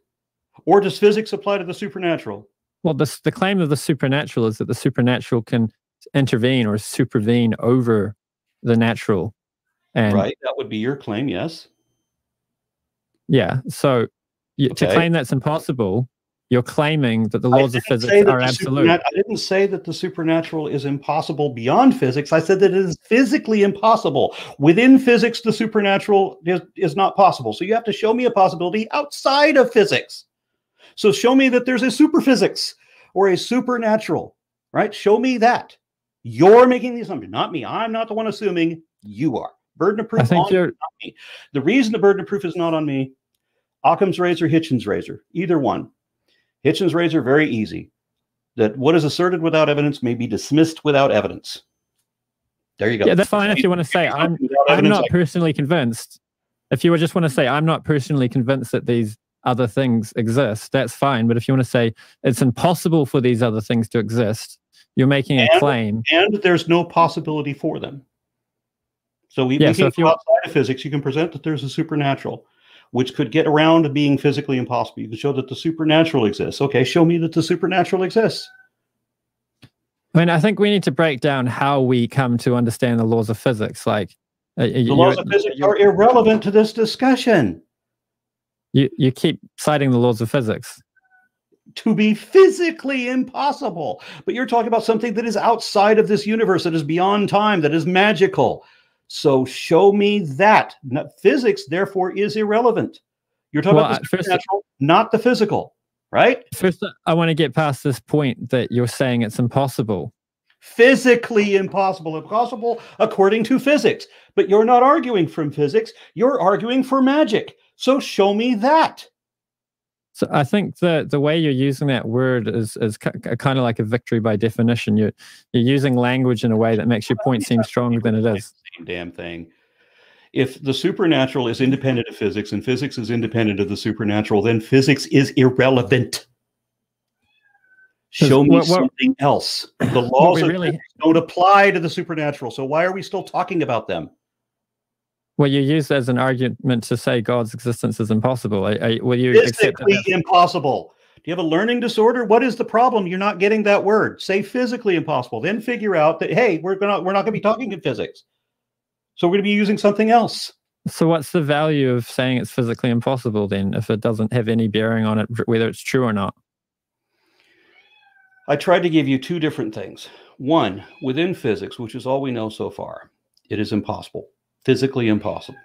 Or does physics apply to the supernatural? Well, the claim of the supernatural is that the supernatural can intervene or supervene over the natural. And right, that would be your claim, yes. Yeah, so to claim that's impossible, you're claiming that the laws of physics are absolute. I didn't say that the supernatural is impossible beyond physics. I said that it is physically impossible. Within physics, the supernatural is not possible. So you have to show me a possibility outside of physics. So show me that there's a superphysics or a supernatural, right? Show me that. You're making the assumption, not me. I'm not the one assuming, you are. Burden of proof on you, not me. The reason the burden of proof is not on me, Occam's razor, Hitchens' razor, either one. Hitchens' razor, very easy. That what is asserted without evidence may be dismissed without evidence. There you go. Yeah, that's fine if you want to say, I'm not personally convinced. If you just want to say, I'm not personally convinced that these other things exist, that's fine. But if you want to say, it's impossible for these other things to exist, you're making a claim. And there's no possibility for them. So we can go outside of physics. You can present that there's a supernatural, which could get around being physically impossible. You can show that the supernatural exists. Okay, show me that the supernatural exists. I mean, I think we need to break down how we come to understand the laws of physics. Like the laws of physics are irrelevant to this discussion. You keep citing the laws of physics. To be physically impossible. But you're talking about something that is outside of this universe, that is beyond time, that is magical. So show me that. Physics, therefore, is irrelevant. You're talking about the supernatural, not the physical, right? First, I want to get past this point that you're saying it's impossible. Physically impossible. Impossible according to physics. But you're not arguing from physics. You're arguing for magic. So show me that. So I think the way you're using that word is kind of like a victory by definition. You're using language in a way that makes your point seem stronger than it is. Same damn thing. If the supernatural is independent of physics and physics is independent of the supernatural, then physics is irrelevant. Show me something else. The laws of physics don't apply to the supernatural. So why are we still talking about them? Well, you use as an argument to say God's existence is impossible. Will you accept that? Physically impossible. Do you have a learning disorder? What is the problem? You're not getting that word. Say physically impossible. Then figure out that, hey, we're not going to be talking in physics. So we're going to be using something else. So what's the value of saying it's physically impossible then, if it doesn't have any bearing on it, whether it's true or not? I tried to give you two different things. One, within physics, which is all we know so far, it is impossible. Physically impossible.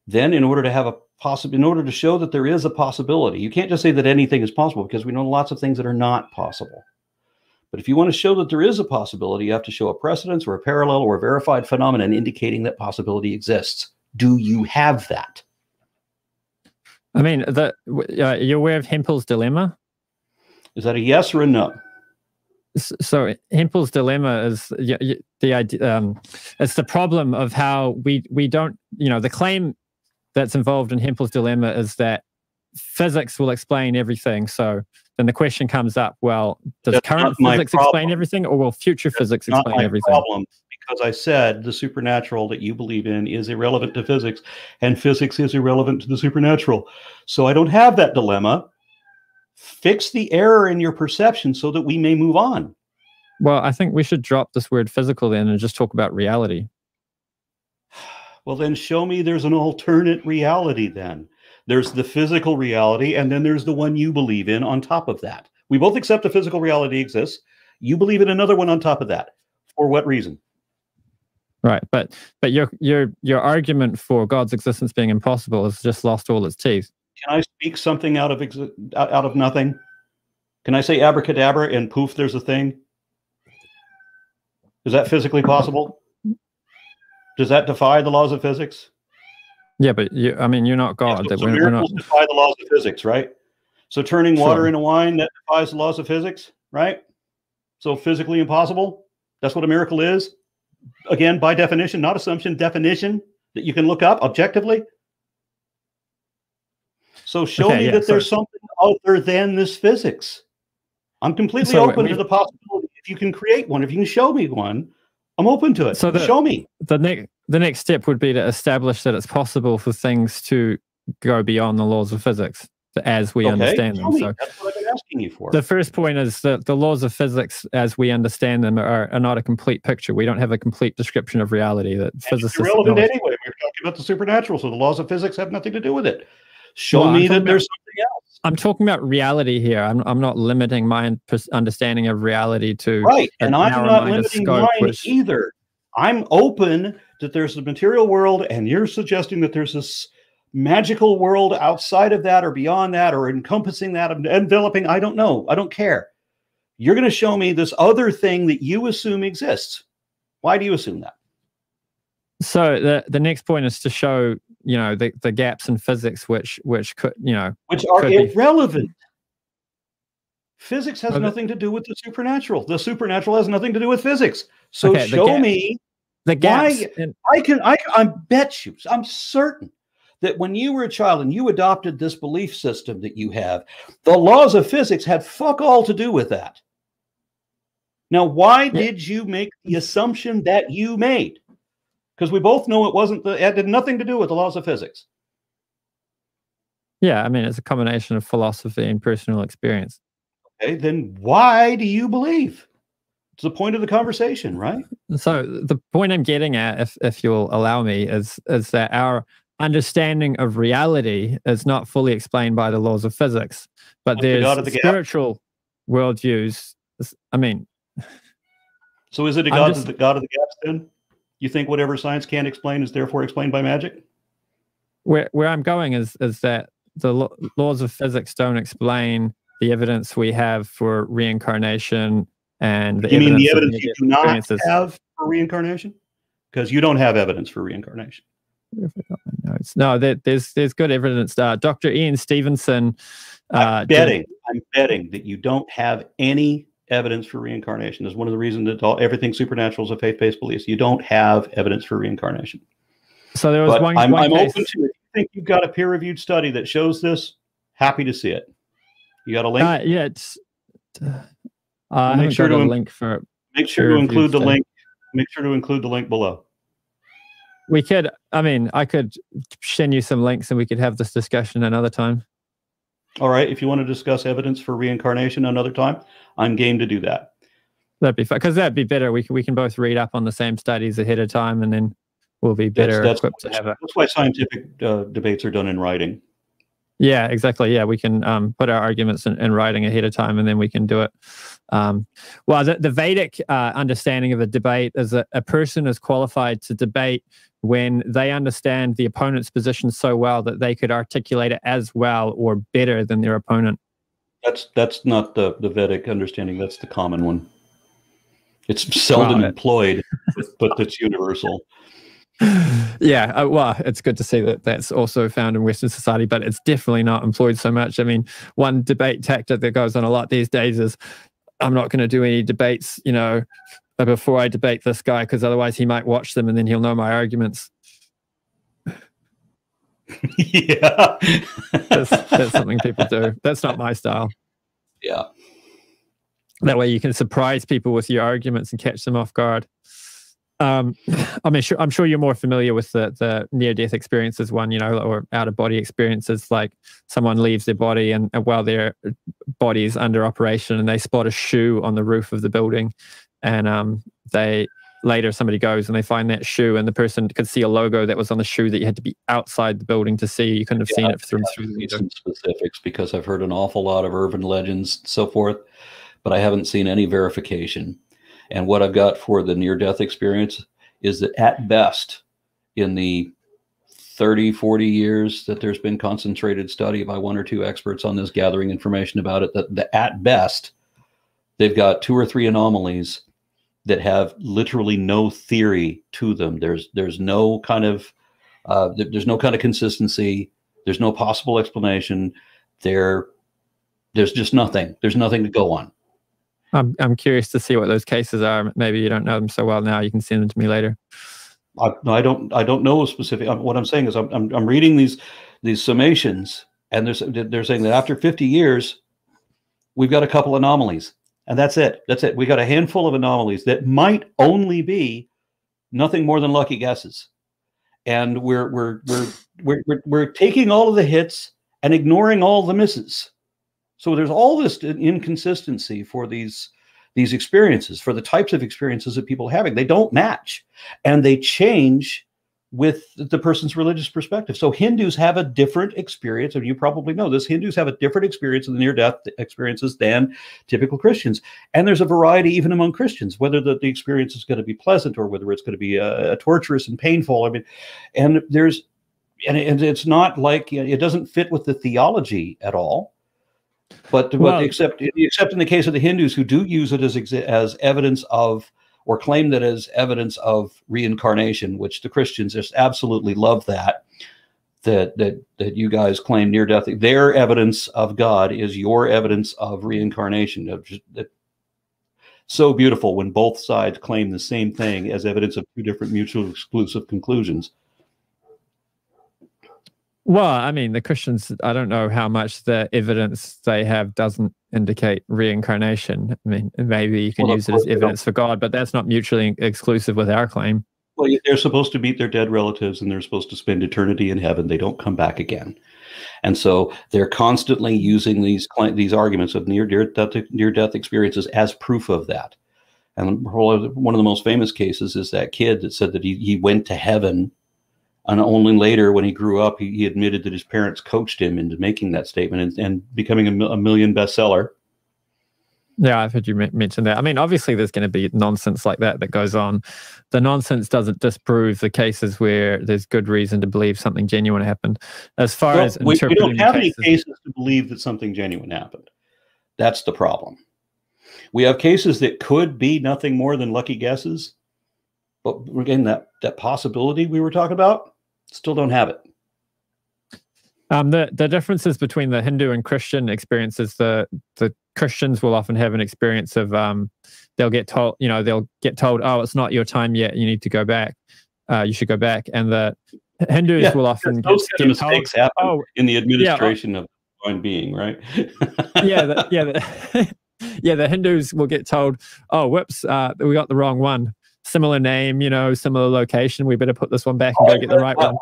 Then in order to show that there is a possibility, you can't just say that anything is possible, because we know lots of things that are not possible. But if you want to show that there is a possibility, you have to show a precedence or a parallel or a verified phenomenon indicating that possibility exists. Do you have that? I mean, you're aware of Hempel's dilemma? Is that a yes or a no? So Hempel's dilemma is the idea. It's the problem of how we don't. The claim that's involved in Hempel's dilemma is that physics will explain everything. So then the question comes up: well, does current physics explain everything, or will future physics explain everything? Problem, because I said the supernatural that you believe in is irrelevant to physics, and physics is irrelevant to the supernatural. So I don't have that dilemma. Fix the error in your perception so that we may move on. Well, I think we should drop this word physical then and just talk about reality. Well, then show me there's an alternate reality then. There's the physical reality, and then there's the one you believe in on top of that. We both accept the physical reality exists. You believe in another one on top of that. For what reason? Right, but your argument for God's existence being impossible has just lost all its teeth. Can I speak something out of nothing? Can I say abracadabra and poof, there's a thing? Is that physically possible? Does that defy the laws of physics? Yeah, but you're not God. Yeah, so miracles defy the laws of physics, right? So turning water into wine, that defies the laws of physics, right? So physically impossible. That's what a miracle is. Again, by definition, not assumption, definition that you can look up objectively. So show me that there's something other than this physics. I'm completely open to the possibility. If you can create one, if you can show me one, I'm open to it. So show me. The next step would be to establish that it's possible for things to go beyond the laws of physics as we understand them. So that's what I've been asking you for. The first point is that the laws of physics as we understand them are not a complete picture. We don't have a complete description of reality. That physicists it's irrelevant anyway. We're talking about the supernatural, so the laws of physics have nothing to do with it. Show me that there's something else. I'm talking about reality here. I'm not limiting my understanding of reality to right, and I'm not narrow-minded limiting scope, mine either. I'm open that there's a material world, and you're suggesting that there's this magical world outside of that or beyond that or encompassing that, enveloping. I don't know. I don't care. You're going to show me this other thing that you assume exists. Why do you assume that? So the next point is to show, the gaps in physics, which could, which are irrelevant. Physics has nothing to do with the supernatural. The supernatural has nothing to do with physics. So show me the gaps. I bet you, I'm certain that when you were a child and you adopted this belief system that you have, the laws of physics had fuck all to do with that. Now, why did you make the assumption that you made? Because we both know it had nothing to do with the laws of physics. Yeah, I mean, it's a combination of philosophy and personal experience. Okay, then why do you believe? It's the point of the conversation, right? So the point I'm getting at, if you'll allow me, is that our understanding of reality is not fully explained by the laws of physics, but there's spiritual worldviews. I mean, so is it the God of the gaps then? You think whatever science can't explain is therefore explained by magic? Where I'm going is that the laws of physics don't explain the evidence we have for reincarnation and you mean the evidence you do not have for reincarnation? Because you don't have evidence for reincarnation. No, there's good evidence. Dr. Ian Stevenson. I'm betting that you don't have any evidence for reincarnation. Is one of the reasons that everything supernatural is a faith-based belief. You don't have evidence for reincarnation. So there was one. I'm open to it. If you think you've got a peer-reviewed study that shows this, happy to see it. You got a link? Yeah, it's. Make sure to include the link. Make sure to include the link below. We could. I mean, I could send you some links, and we could have this discussion another time. All right. If you want to discuss evidence for reincarnation another time, I'm game to do that. That'd be fun, because that'd be better. We can both read up on the same studies ahead of time, and then we'll be better equipped to have it. That's why scientific debates are done in writing. Yeah, exactly. Yeah, we can put our arguments in writing ahead of time, and then we can do it. Well, the Vedic understanding of a debate is that a person is qualified to debate when they understand the opponent's position so well that they could articulate it as well or better than their opponent. That's not the Vedic understanding. That's the common one. It's seldom employed, but it's universal. Yeah, well, it's good to see that that's also found in Western society, but it's definitely not employed so much. I mean, one debate tactic that goes on a lot these days is, I'm not going to do any debates, before I debate this guy, because otherwise he might watch them and then he'll know my arguments. Yeah. That's something people do. That's not my style. Yeah. That way you can surprise people with your arguments and catch them off guard. I'm sure you're more familiar with the near-death experiences one, or out-of-body experiences, like someone leaves their body and while their body is under operation, and they spot a shoe on the roof of the building, and somebody goes and they find that shoe, and the person could see a logo that was on the shoe that you had to be outside the building to see. You couldn't have seen it through the window. Some specifics, because I've heard an awful lot of urban legends and so forth, but I haven't seen any verification. And what I've got for the near-death experience is that at best, in the 30, 40 years that there's been concentrated study by one or two experts on this, gathering information about it, that at best, they've got 2 or 3 anomalies that have literally no theory to them. There's no kind of consistency. There's no possible explanation. There's just nothing. There's nothing to go on. I'm curious to see what those cases are. Maybe you don't know them so well now. You can send them to me later. I don't know a specific. What I'm saying is I'm reading these summations, and they're saying that after 50 years, we've got a couple anomalies, and that's it. We got a handful of anomalies that might only be nothing more than lucky guesses, and we're taking all of the hits and ignoring all the misses. So there's all this inconsistency for these experiences, for the types of experiences that people are having. They don't match, and they change with the person's religious perspective. So Hindus have a different experience, and you probably know this. Hindus have a different experience of the near-death experiences than typical Christians. And there's a variety even among Christians, whether the experience is going to be pleasant or whether it's going to be torturous and painful. I mean, and there's, and it's not like, it doesn't fit with the theology at all. But except in the case of the Hindus, who do use it as evidence of, or claim that as evidence of reincarnation, which the Christians just absolutely love that you guys claim near death. Their evidence of God is your evidence of reincarnation. So beautiful when both sides claim the same thing as evidence of two different mutually exclusive conclusions. Well, I mean, the Christians, I don't know how much the evidence they have doesn't indicate reincarnation. I mean, maybe you can use it as evidence for God, but that's not mutually exclusive with our claim. Well, they're supposed to meet their dead relatives and they're supposed to spend eternity in heaven. They don't come back again. And so they're constantly using these arguments of near-death experiences as proof of that. And one of the most famous cases is that kid that said that he went to heaven. And only later, when he grew up, he admitted that his parents coached him into making that statement and becoming a million bestseller. Yeah, I've heard you mention that. I mean, obviously, there's going to be nonsense like that goes on. The nonsense doesn't disprove the cases where there's good reason to believe something genuine happened. As far as we don't have any cases to believe that something genuine happened. That's the problem. We have cases that could be nothing more than lucky guesses. But again, that possibility we were talking about, still don't have it. The differences between the Hindu and Christian experiences, the Christians will often have an experience of they'll get told, oh, it's not your time yet, you need to go back. You should go back. And the Hindus will often those kind of mistakes happen in the administration of the divine being, right? The Hindus will get told, oh, whoops, we got the wrong one. Similar name, similar location. We better put this one back and go get the right one.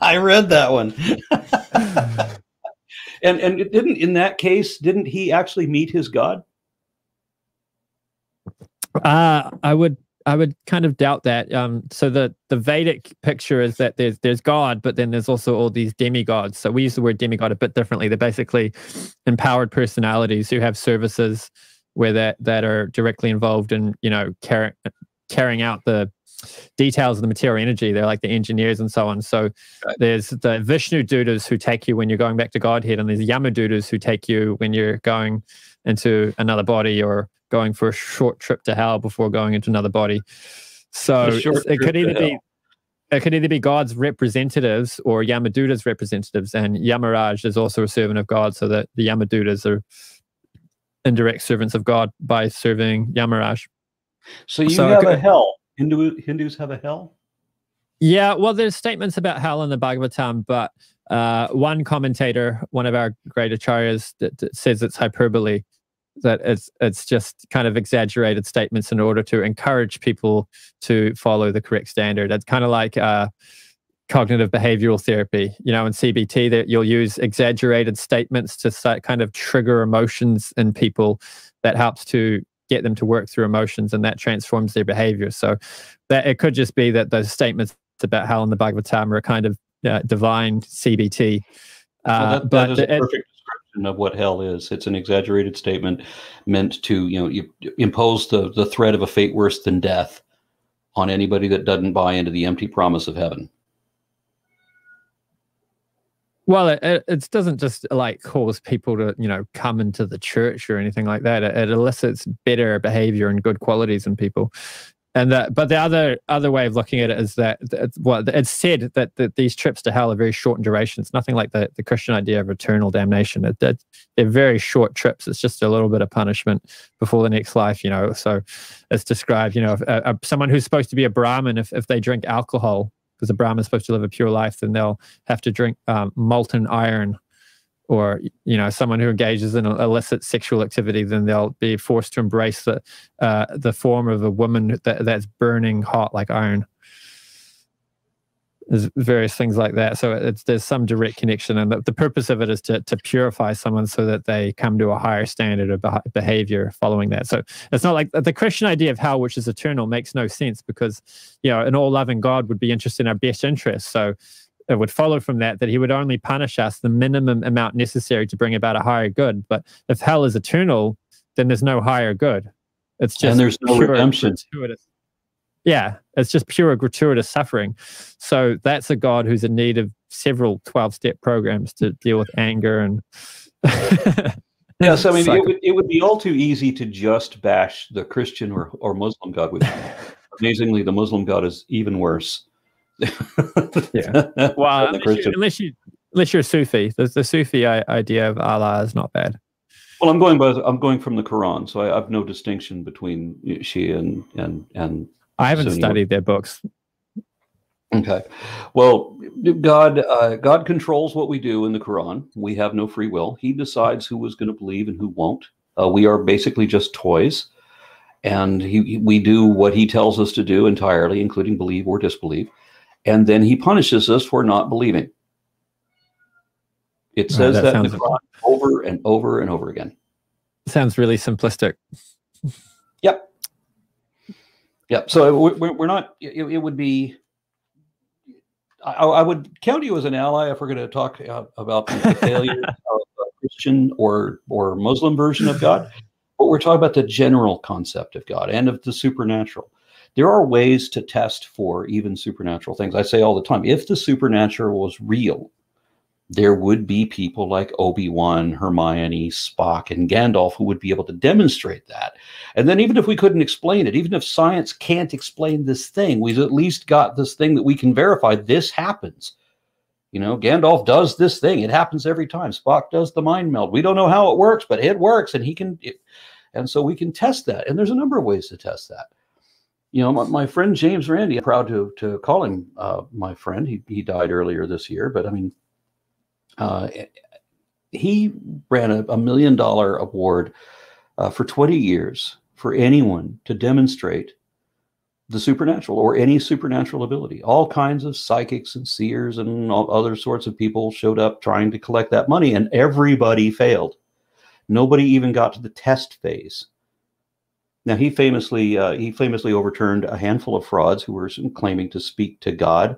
I read that one. and in that case, didn't he actually meet his God? I would kind of doubt that. So the Vedic picture is that there's God, but then there's also all these demigods. So we use the word demigod a bit differently. They're basically empowered personalities who have services where that are directly involved in carrying out the details of the material energy. They're like the engineers and so on. So there's the Vishnu Dutas who take you when you're going back to Godhead, and there's Yama Dutas who take you when you're going into another body or going for a short trip to hell before going into another body. So it could either be God's representatives or Yamaduta's representatives, and Yamaraj is also a servant of God, so that the Yamadutas are indirect servants of God by serving Yamaraj. So you have a hell. Hindus have a hell? Yeah, well, there's statements about hell in the Bhagavatam, but one commentator, one of our great acharyas, that says it's hyperbole, that it's just kind of exaggerated statements in order to encourage people to follow the correct standard. It's kind of like cognitive behavioral therapy, in CBT, that you'll use exaggerated statements to kind of trigger emotions in people that helps to get them to work through emotions, and that transforms their behavior. So that it could just be that those statements about hell in the Bhagavatam are a kind of divine CBT. That is a perfect description of what hell is. It's an exaggerated statement meant to, you impose the threat of a fate worse than death on anybody that doesn't buy into the empty promise of heaven. Well, it doesn't just cause people to, come into the church or anything like that. It elicits better behavior and good qualities in people. And but the other way of looking at it is that it's said that these trips to hell are very short in duration. It's nothing like the Christian idea of eternal damnation. They're very short trips. It's just a little bit of punishment before the next life. So it's described. Someone who's supposed to be a Brahmin, if they drink alcohol, because a Brahmin is supposed to live a pure life, then they'll have to drink molten iron. Or, someone who engages in illicit sexual activity, then they'll be forced to embrace the form of a woman that's burning hot like iron. There's various things like that. So there's some direct connection, and the purpose of it is to purify someone so that they come to a higher standard of behavior following that. So it's not like the Christian idea of hell, which is eternal, makes no sense, because an all-loving God would be interested in our best interests. So it would follow from that he would only punish us the minimum amount necessary to bring about a higher good. But if hell is eternal, then there's no higher good. It's just, and there's no redemption. Yeah, it's just pure gratuitous suffering. So that's a God who's in need of several 12-step programs to deal with anger and. Yes, I mean, it would be all too easy to just bash the Christian or Muslim God. Amazingly, the Muslim God is even worse. Yeah. Well, unless you're Sufi, the Sufi idea of Allah is not bad. Well, I'm going from the Quran, so I have no distinction between Shia and. I haven't studied their books. Okay. Well, God controls what we do in the Quran. We have no free will. He decides who is going to believe and who won't. We are basically just toys. And we do what he tells us to do entirely, including believe or disbelieve. And then he punishes us for not believing. It says that in the Quran over and over and over again. Sounds really simplistic. Yep. Yeah, so we're not. It would be. I would count you as an ally if we're going to talk about the failure of a Christian or Muslim version of God. But we're talking about the general concept of God and of the supernatural. There are ways to test for even supernatural things. I say all the time, if the supernatural was real, there would be people like Obi-Wan, Hermione, Spock, and Gandalf who would be able to demonstrate that. And then even if we couldn't explain it, even if science can't explain this thing, we've at least got this thing that we can verify this happens. Gandalf does this thing. It happens every time. Spock does the mind meld. We don't know how it works, but it works, and and so we can test that. And there's a number of ways to test that. My friend James Randi, I'm proud to call him my friend. He died earlier this year, but I mean, he ran a $1 million award for 20 years for anyone to demonstrate the supernatural or any supernatural ability. All kinds of psychics and seers and all other sorts of people showed up trying to collect that money, and everybody failed. Nobody even got to the test phase. Now, he famously overturned a handful of frauds who were claiming to speak to God.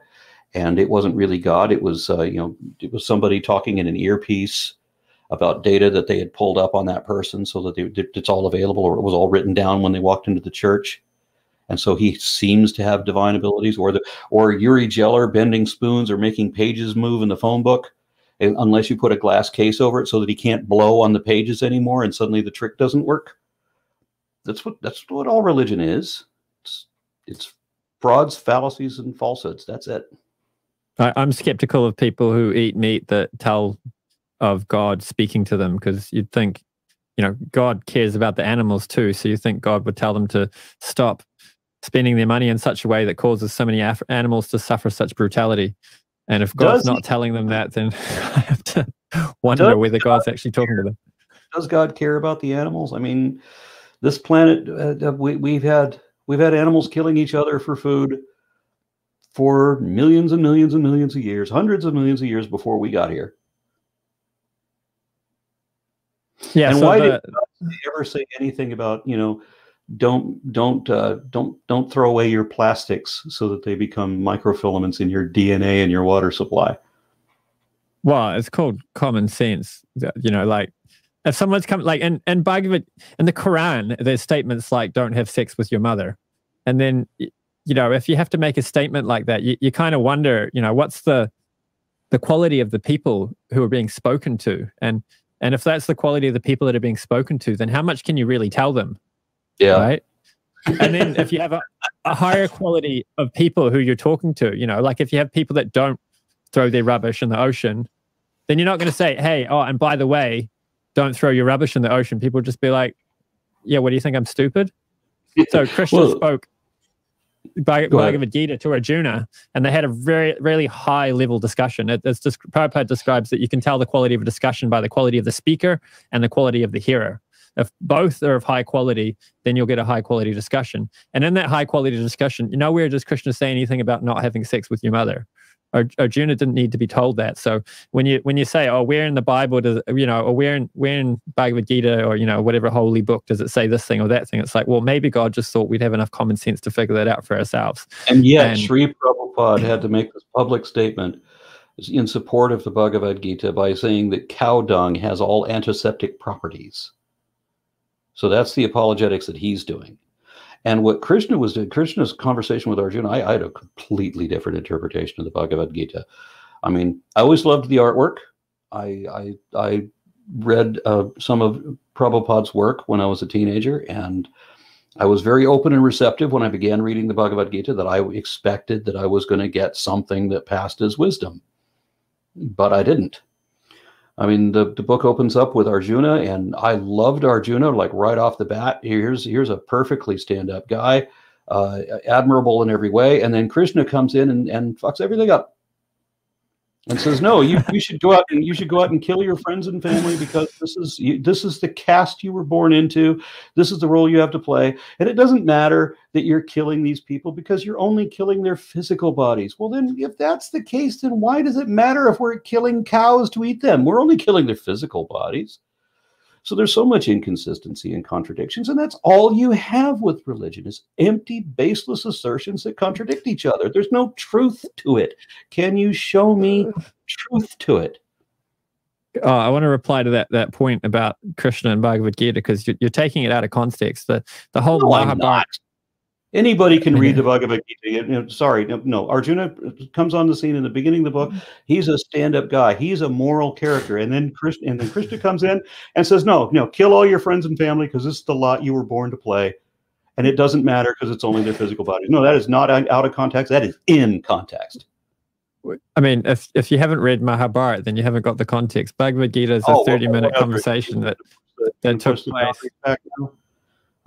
And it wasn't really God. It was, it was somebody talking in an earpiece about data that they had pulled up on that person so that it's all available, or it was all written down when they walked into the church. And so he seems to have divine abilities, or Uri Geller bending spoons or making pages move in the phone book, unless you put a glass case over it so that he can't blow on the pages anymore, and suddenly the trick doesn't work. That's what all religion is. It's frauds, fallacies, and falsehoods. That's it. I'm skeptical of people who eat meat that tell of God speaking to them, because you'd think, God cares about the animals too. So you think God would tell them to stop spending their money in such a way that causes so many animals to suffer such brutality. And if God's not telling them that, then I have to wonder whether God's actually talking to them. Does God care about the animals? I mean, this planet, we've had animals killing each other for food for millions and millions and millions of years, hundreds of millions of years before we got here. Yeah, and so why did God ever say anything about, don't throw away your plastics so that they become microfilaments in your DNA and your water supply? Well, it's called common sense. Like if someone's come, like in Bhagavad, in the Quran, there's statements like "Don't have sex with your mother," and then if you have to make a statement like that, you kind of wonder, what's the quality of the people who are being spoken to, and if that's the quality of the people that are being spoken to, then how much can you really tell them? Yeah. Right. And then if you have a higher quality of people who you're talking to, like if you have people that don't throw their rubbish in the ocean, then you're not going to say, hey, and by the way, don't throw your rubbish in the ocean. People would just be like, yeah, what do you think? I'm stupid? So Krishna spoke Bhagavad-Gita to Arjuna, and they had a very, really high level discussion. It's just, Prabhupada describes that you can tell the quality of a discussion by the quality of the speaker and the quality of the hearer. If both are of high quality, then you'll get a high quality discussion. And in that high quality discussion, nowhere does Krishna say anything about not having sex with your mother. Arjuna didn't need to be told that. So when you say, oh, where in the Bible does, or where in Bhagavad-Gita, or whatever holy book does it say this thing or that thing, it's like, well, maybe God just thought we'd have enough common sense to figure that out for ourselves. And yet Sri Prabhupada had to make this public statement in support of the Bhagavad-Gita by saying that cow dung has all antiseptic properties. So that's the apologetics that he's doing. And what Krishna was doing, Krishna's conversation with Arjuna, I had a completely different interpretation of the Bhagavad-Gita. I mean, I always loved the artwork. I read some of Prabhupada's work when I was a teenager, and I was very open and receptive when I began reading the Bhagavad-Gita, that I expected that I was going to get something that passed as wisdom. But I didn't. I mean, the book opens up with Arjuna, and I loved Arjuna, like right off the bat. Here's a perfectly stand-up guy, admirable in every way. And then Krishna comes in and fucks everything up and says, no, you should go out and kill your friends and family, because this is the caste you were born into. This is the role you have to play. And it doesn't matter that you're killing these people, because you're only killing their physical bodies. Well, then if that's the case, then why does it matter if we're killing cows to eat them? We're only killing their physical bodies. So there's so much inconsistency and contradictions, and that's all you have with religion, is empty, baseless assertions that contradict each other. There's no truth to it. Can you show me truth to it? I want to reply to that point about Krishna and Bhagavad Gita, because you're taking it out of context. The whole Mahabharata. Anybody can read the Bhagavad Gita. Sorry, no. Arjuna comes on the scene in the beginning of the book. He's a stand-up guy. He's a moral character. And then Krishna comes in and says, no, kill all your friends and family, because this is the lot you were born to play. And it doesn't matter because it's only their physical body. No, that is not out of context. That is in context. I mean, if you haven't read Mahabharata, then you haven't got the context. Bhagavad Gita is a 30-minute conversation that took place. I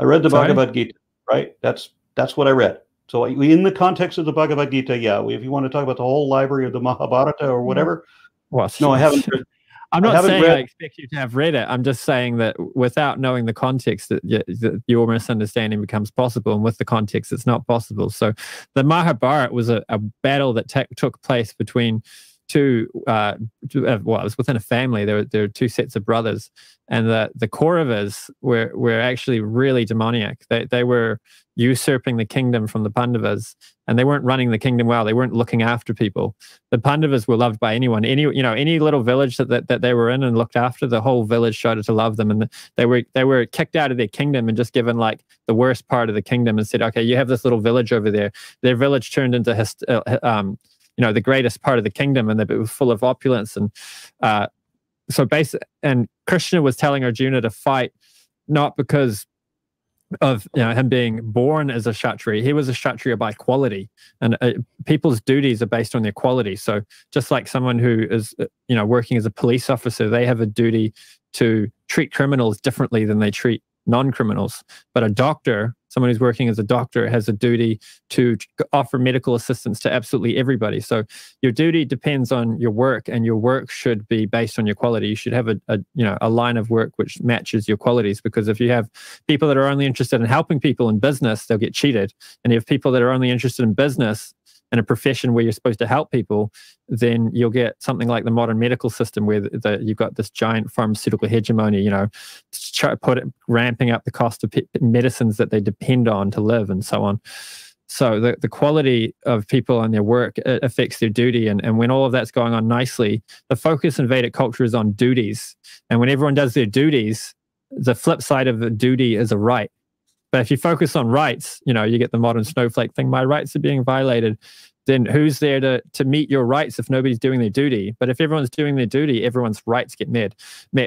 read the Bhagavad Gita, right? That's what I read. So in the context of the Bhagavad Gita, yeah, if you want to talk about the whole library of the Mahabharata or whatever, well, no, I haven't read. I'm not saying I expect you to have read it. I'm just saying that without knowing the context, that your misunderstanding becomes possible, and with the context, it's not possible. So the Mahabharata was a battle that took place between it was within a family. There were two sets of brothers, and the Kauravas were actually really demoniac. They were usurping the kingdom from the Pandavas, and they weren't running the kingdom well. They weren't looking after people. The Pandavas were loved by anyone. Any little village that they were in and looked after, the whole village started to love them. And they were kicked out of their kingdom and just given like the worst part of the kingdom and said, okay, you have this little village over there. Their village turned into the greatest part of the kingdom, and they were full of opulence. And and Krishna was telling Arjuna to fight, not because of him being born as a Kshatriya. He was a Kshatriya by quality, and people's duties are based on their quality. So just like someone who is working as a police officer, they have a duty to treat criminals differently than they treat non-criminals. But a doctor, someone who's working as a doctor, has a duty to offer medical assistance to absolutely everybody. So your duty depends on your work, and your work should be based on your quality. You should have a line of work which matches your qualities, because if you have people that are only interested in helping people in business, they'll get cheated. And if people that are only interested in business in a profession where you're supposed to help people, then you'll get something like the modern medical system, where you've got this giant pharmaceutical hegemony, ramping up the cost of medicines that they depend on to live, and so on. So the quality of people and their work affects their duty. And when all of that's going on nicely, the focus in Vedic culture is on duties. And when everyone does their duties, the flip side of a duty is a right. But if you focus on rights, you get the modern snowflake thing, my rights are being violated. Then who's there to meet your rights if nobody's doing their duty? But if everyone's doing their duty, everyone's rights get met.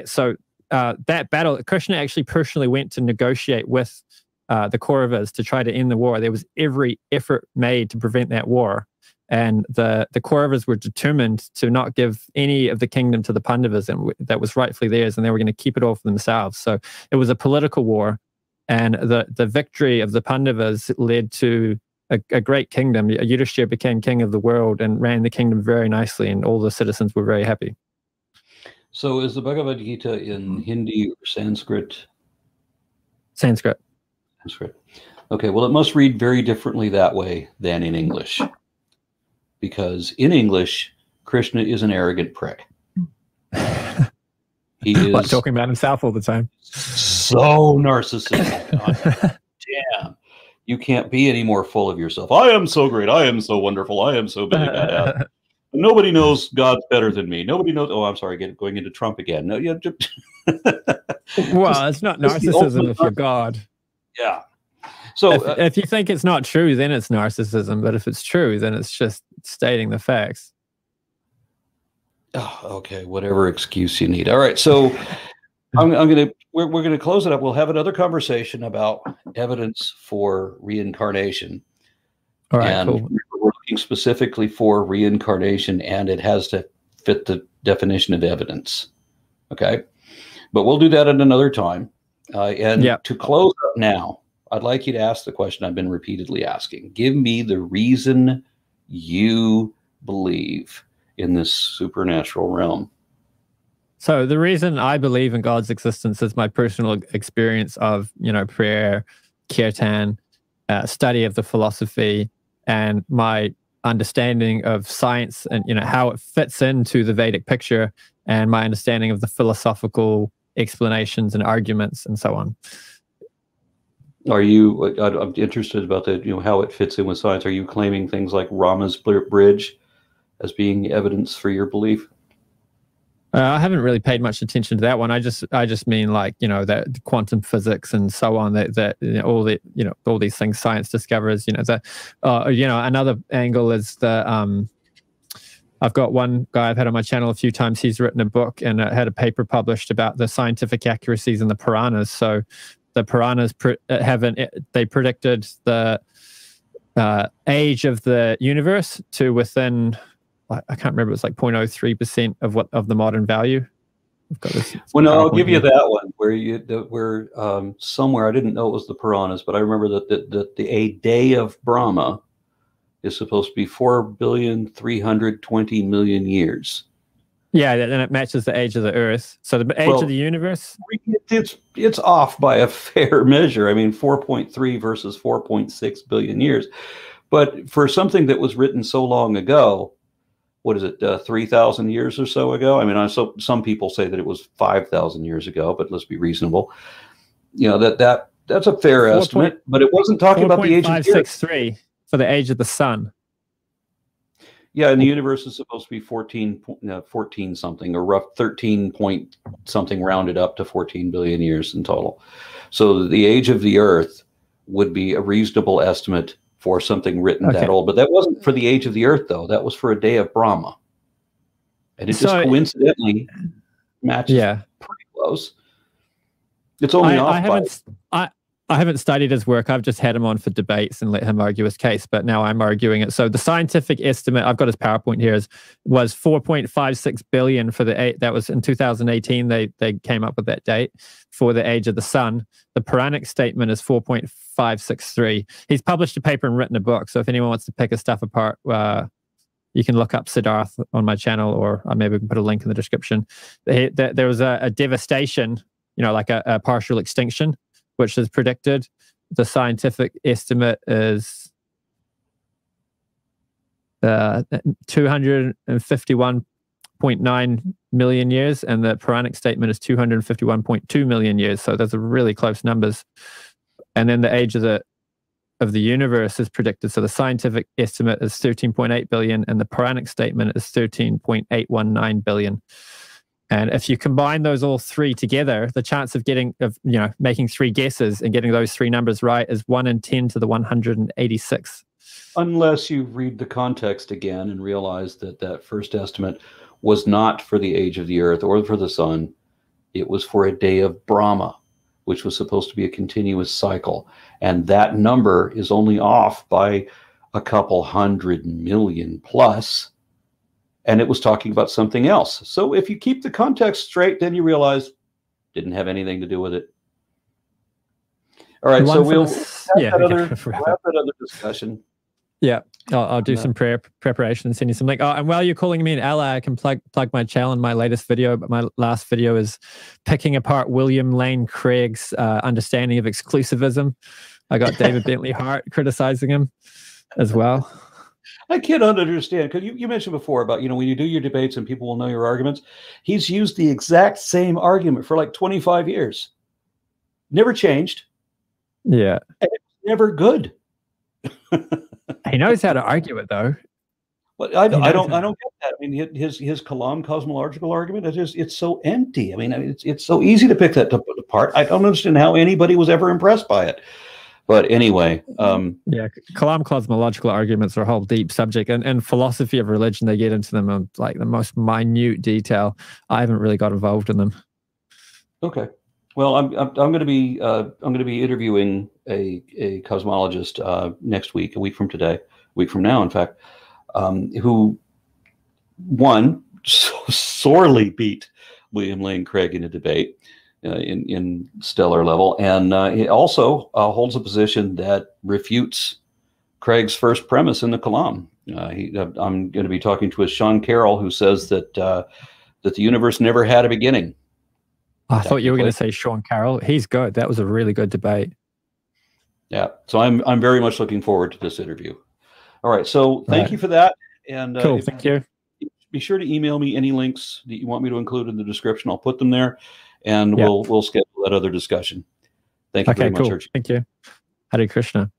So that battle, Krishna actually personally went to negotiate with the Kauravas to try to end the war. There was every effort made to prevent that war. And the Kauravas were determined to not give any of the kingdom to the Pandavas, and that was rightfully theirs, and they were going to keep it all for themselves. So it was a political war. And the victory of the Pandavas led to a great kingdom. Yudhishthira became king of the world and ran the kingdom very nicely, and all the citizens were very happy. So is the Bhagavad Gita in Hindi or Sanskrit? Sanskrit. Okay, well, it must read very differently that way than in English. because in English, Krishna is an arrogant prick. He is like talking about himself all the time. So narcissistic. Damn. You can't be any more full of yourself. I am so great. I am so wonderful. I am so Billy Badass. Nobody knows God's better than me. Nobody knows. Oh, I'm sorry. Going into Trump again. No, yeah. Well, it's not narcissism if you're God. Yeah. So if you think it's not true, then it's narcissism. But if it's true, then it's just stating the facts. Oh, okay. Whatever excuse you need. All right. So we're gonna close it up. We'll have another conversation about evidence for reincarnation. All right. And cool. We're looking specifically for reincarnation, and it has to fit the definition of evidence. Okay. But we'll do that at another time. To close up now, I'd like you to ask the question I've been repeatedly asking. Give me the reason you believe in this supernatural realm. So the reason I believe in God's existence is my personal experience of, prayer, kirtan, study of the philosophy, and my understanding of science and, how it fits into the Vedic picture, and my understanding of the philosophical explanations and arguments and so on. I'm interested about how it fits in with science. Are you claiming things like Rama's bridge as being evidence for your belief? I haven't really paid much attention to that one. I just mean like, that quantum physics and so on, all these things science discovers, another angle is the, I've got one guy I've had on my channel a few times. He's written a book and had a paper published about the scientific accuracies in the Puranas. So the Puranas they predicted the age of the universe to within, I can't remember, it's like 0.03% of the modern value. Well, no, I'll give you that one where somewhere, I didn't know it was the Puranas, but I remember that a day of Brahma is supposed to be 4,320,000,000 years. Yeah, and it matches the age of the Earth. So the age of the universe? It's off by a fair measure. I mean, 4.3 versus 4.6 billion years. But for something that was written so long ago, what is it, 3,000 years or so ago? I mean, some people say that it was 5,000 years ago, but let's be reasonable. That's a fair estimate, but it wasn't talking about the age of the Earth. 4.563 for the age of the sun. Yeah, and the universe is supposed to be 14 something, or rough 13 point something, rounded up to 14 billion years in total. So the age of the Earth would be a reasonable estimate for something written that old. But that wasn't for the age of the Earth, though. That was for a day of Brahma. And it just coincidentally matches pretty close. It's only I haven't studied his work. I've just had him on for debates and let him argue his case, but now I'm arguing it. So the scientific estimate, I've got his PowerPoint here, was 4.56 billion for that was in 2018. They came up with that date for the age of the sun. The Puranic statement is 4.563. He's published a paper and written a book. So if anyone wants to pick his stuff apart, you can look up Siddharth on my channel, or maybe we can put a link in the description. There was a devastation, like a partial extinction, which is predicted. The scientific estimate is 251.9 million years, and the Puranic statement is 251.2 million years. So those are really close numbers. And then the age of the universe is predicted. So the scientific estimate is 13.8 billion, and the Puranic statement is 13.819 billion. And if you combine those all three together, the chance of making three guesses and getting those three numbers right is 1 in 10 to the 186. Unless you read the context again and realize that first estimate was not for the age of the Earth or for the sun. It was for a day of Brahma, which was supposed to be a continuous cycle. And that number is only off by a couple 100 million plus. And it was talking about something else. So if you keep the context straight, then you realize it didn't have anything to do with it. All right, so we'll wrap that other discussion. Yeah, I'll do some preparation and send you some link. Oh, and while you're calling me an ally, I can plug my channel in my latest video. But my last video is picking apart William Lane Craig's understanding of exclusivism. I got David Bentley Hart criticizing him as well. I cannot understand, because you mentioned before about, when you do your debates and people will know your arguments. He's used the exact same argument for like 25 years. Never changed. Yeah. And it's never good. He knows how to argue it, though. But I don't get that. I mean, his Kalam cosmological argument, it's so empty. I mean, it's so easy to pick that apart. I don't understand how anybody was ever impressed by it. But anyway, yeah, Kalam cosmological arguments are a whole deep subject, and philosophy of religion, they get into them in like the most minute detail. I haven't really got involved in them. Okay. Well, I'm going to be interviewing a cosmologist next week, a week from today, a week from now, in fact, who sorely beat William Lane Craig in a debate in stellar level, and he also holds a position that refutes Craig's first premise in the Kalam. I'm going to be talking to Sean Carroll, who says that the universe never had a beginning. I thought you were going to say Sean Carroll. He's good. That was a really good debate. Yeah. So I'm very much looking forward to this interview. All right. So thank you for that. And cool. Thank you. Be sure to email me any links that you want me to include in the description. I'll put them there, and we'll schedule that other discussion. Thank you very much, cool. Arjuna. Thank you. Hare Krishna.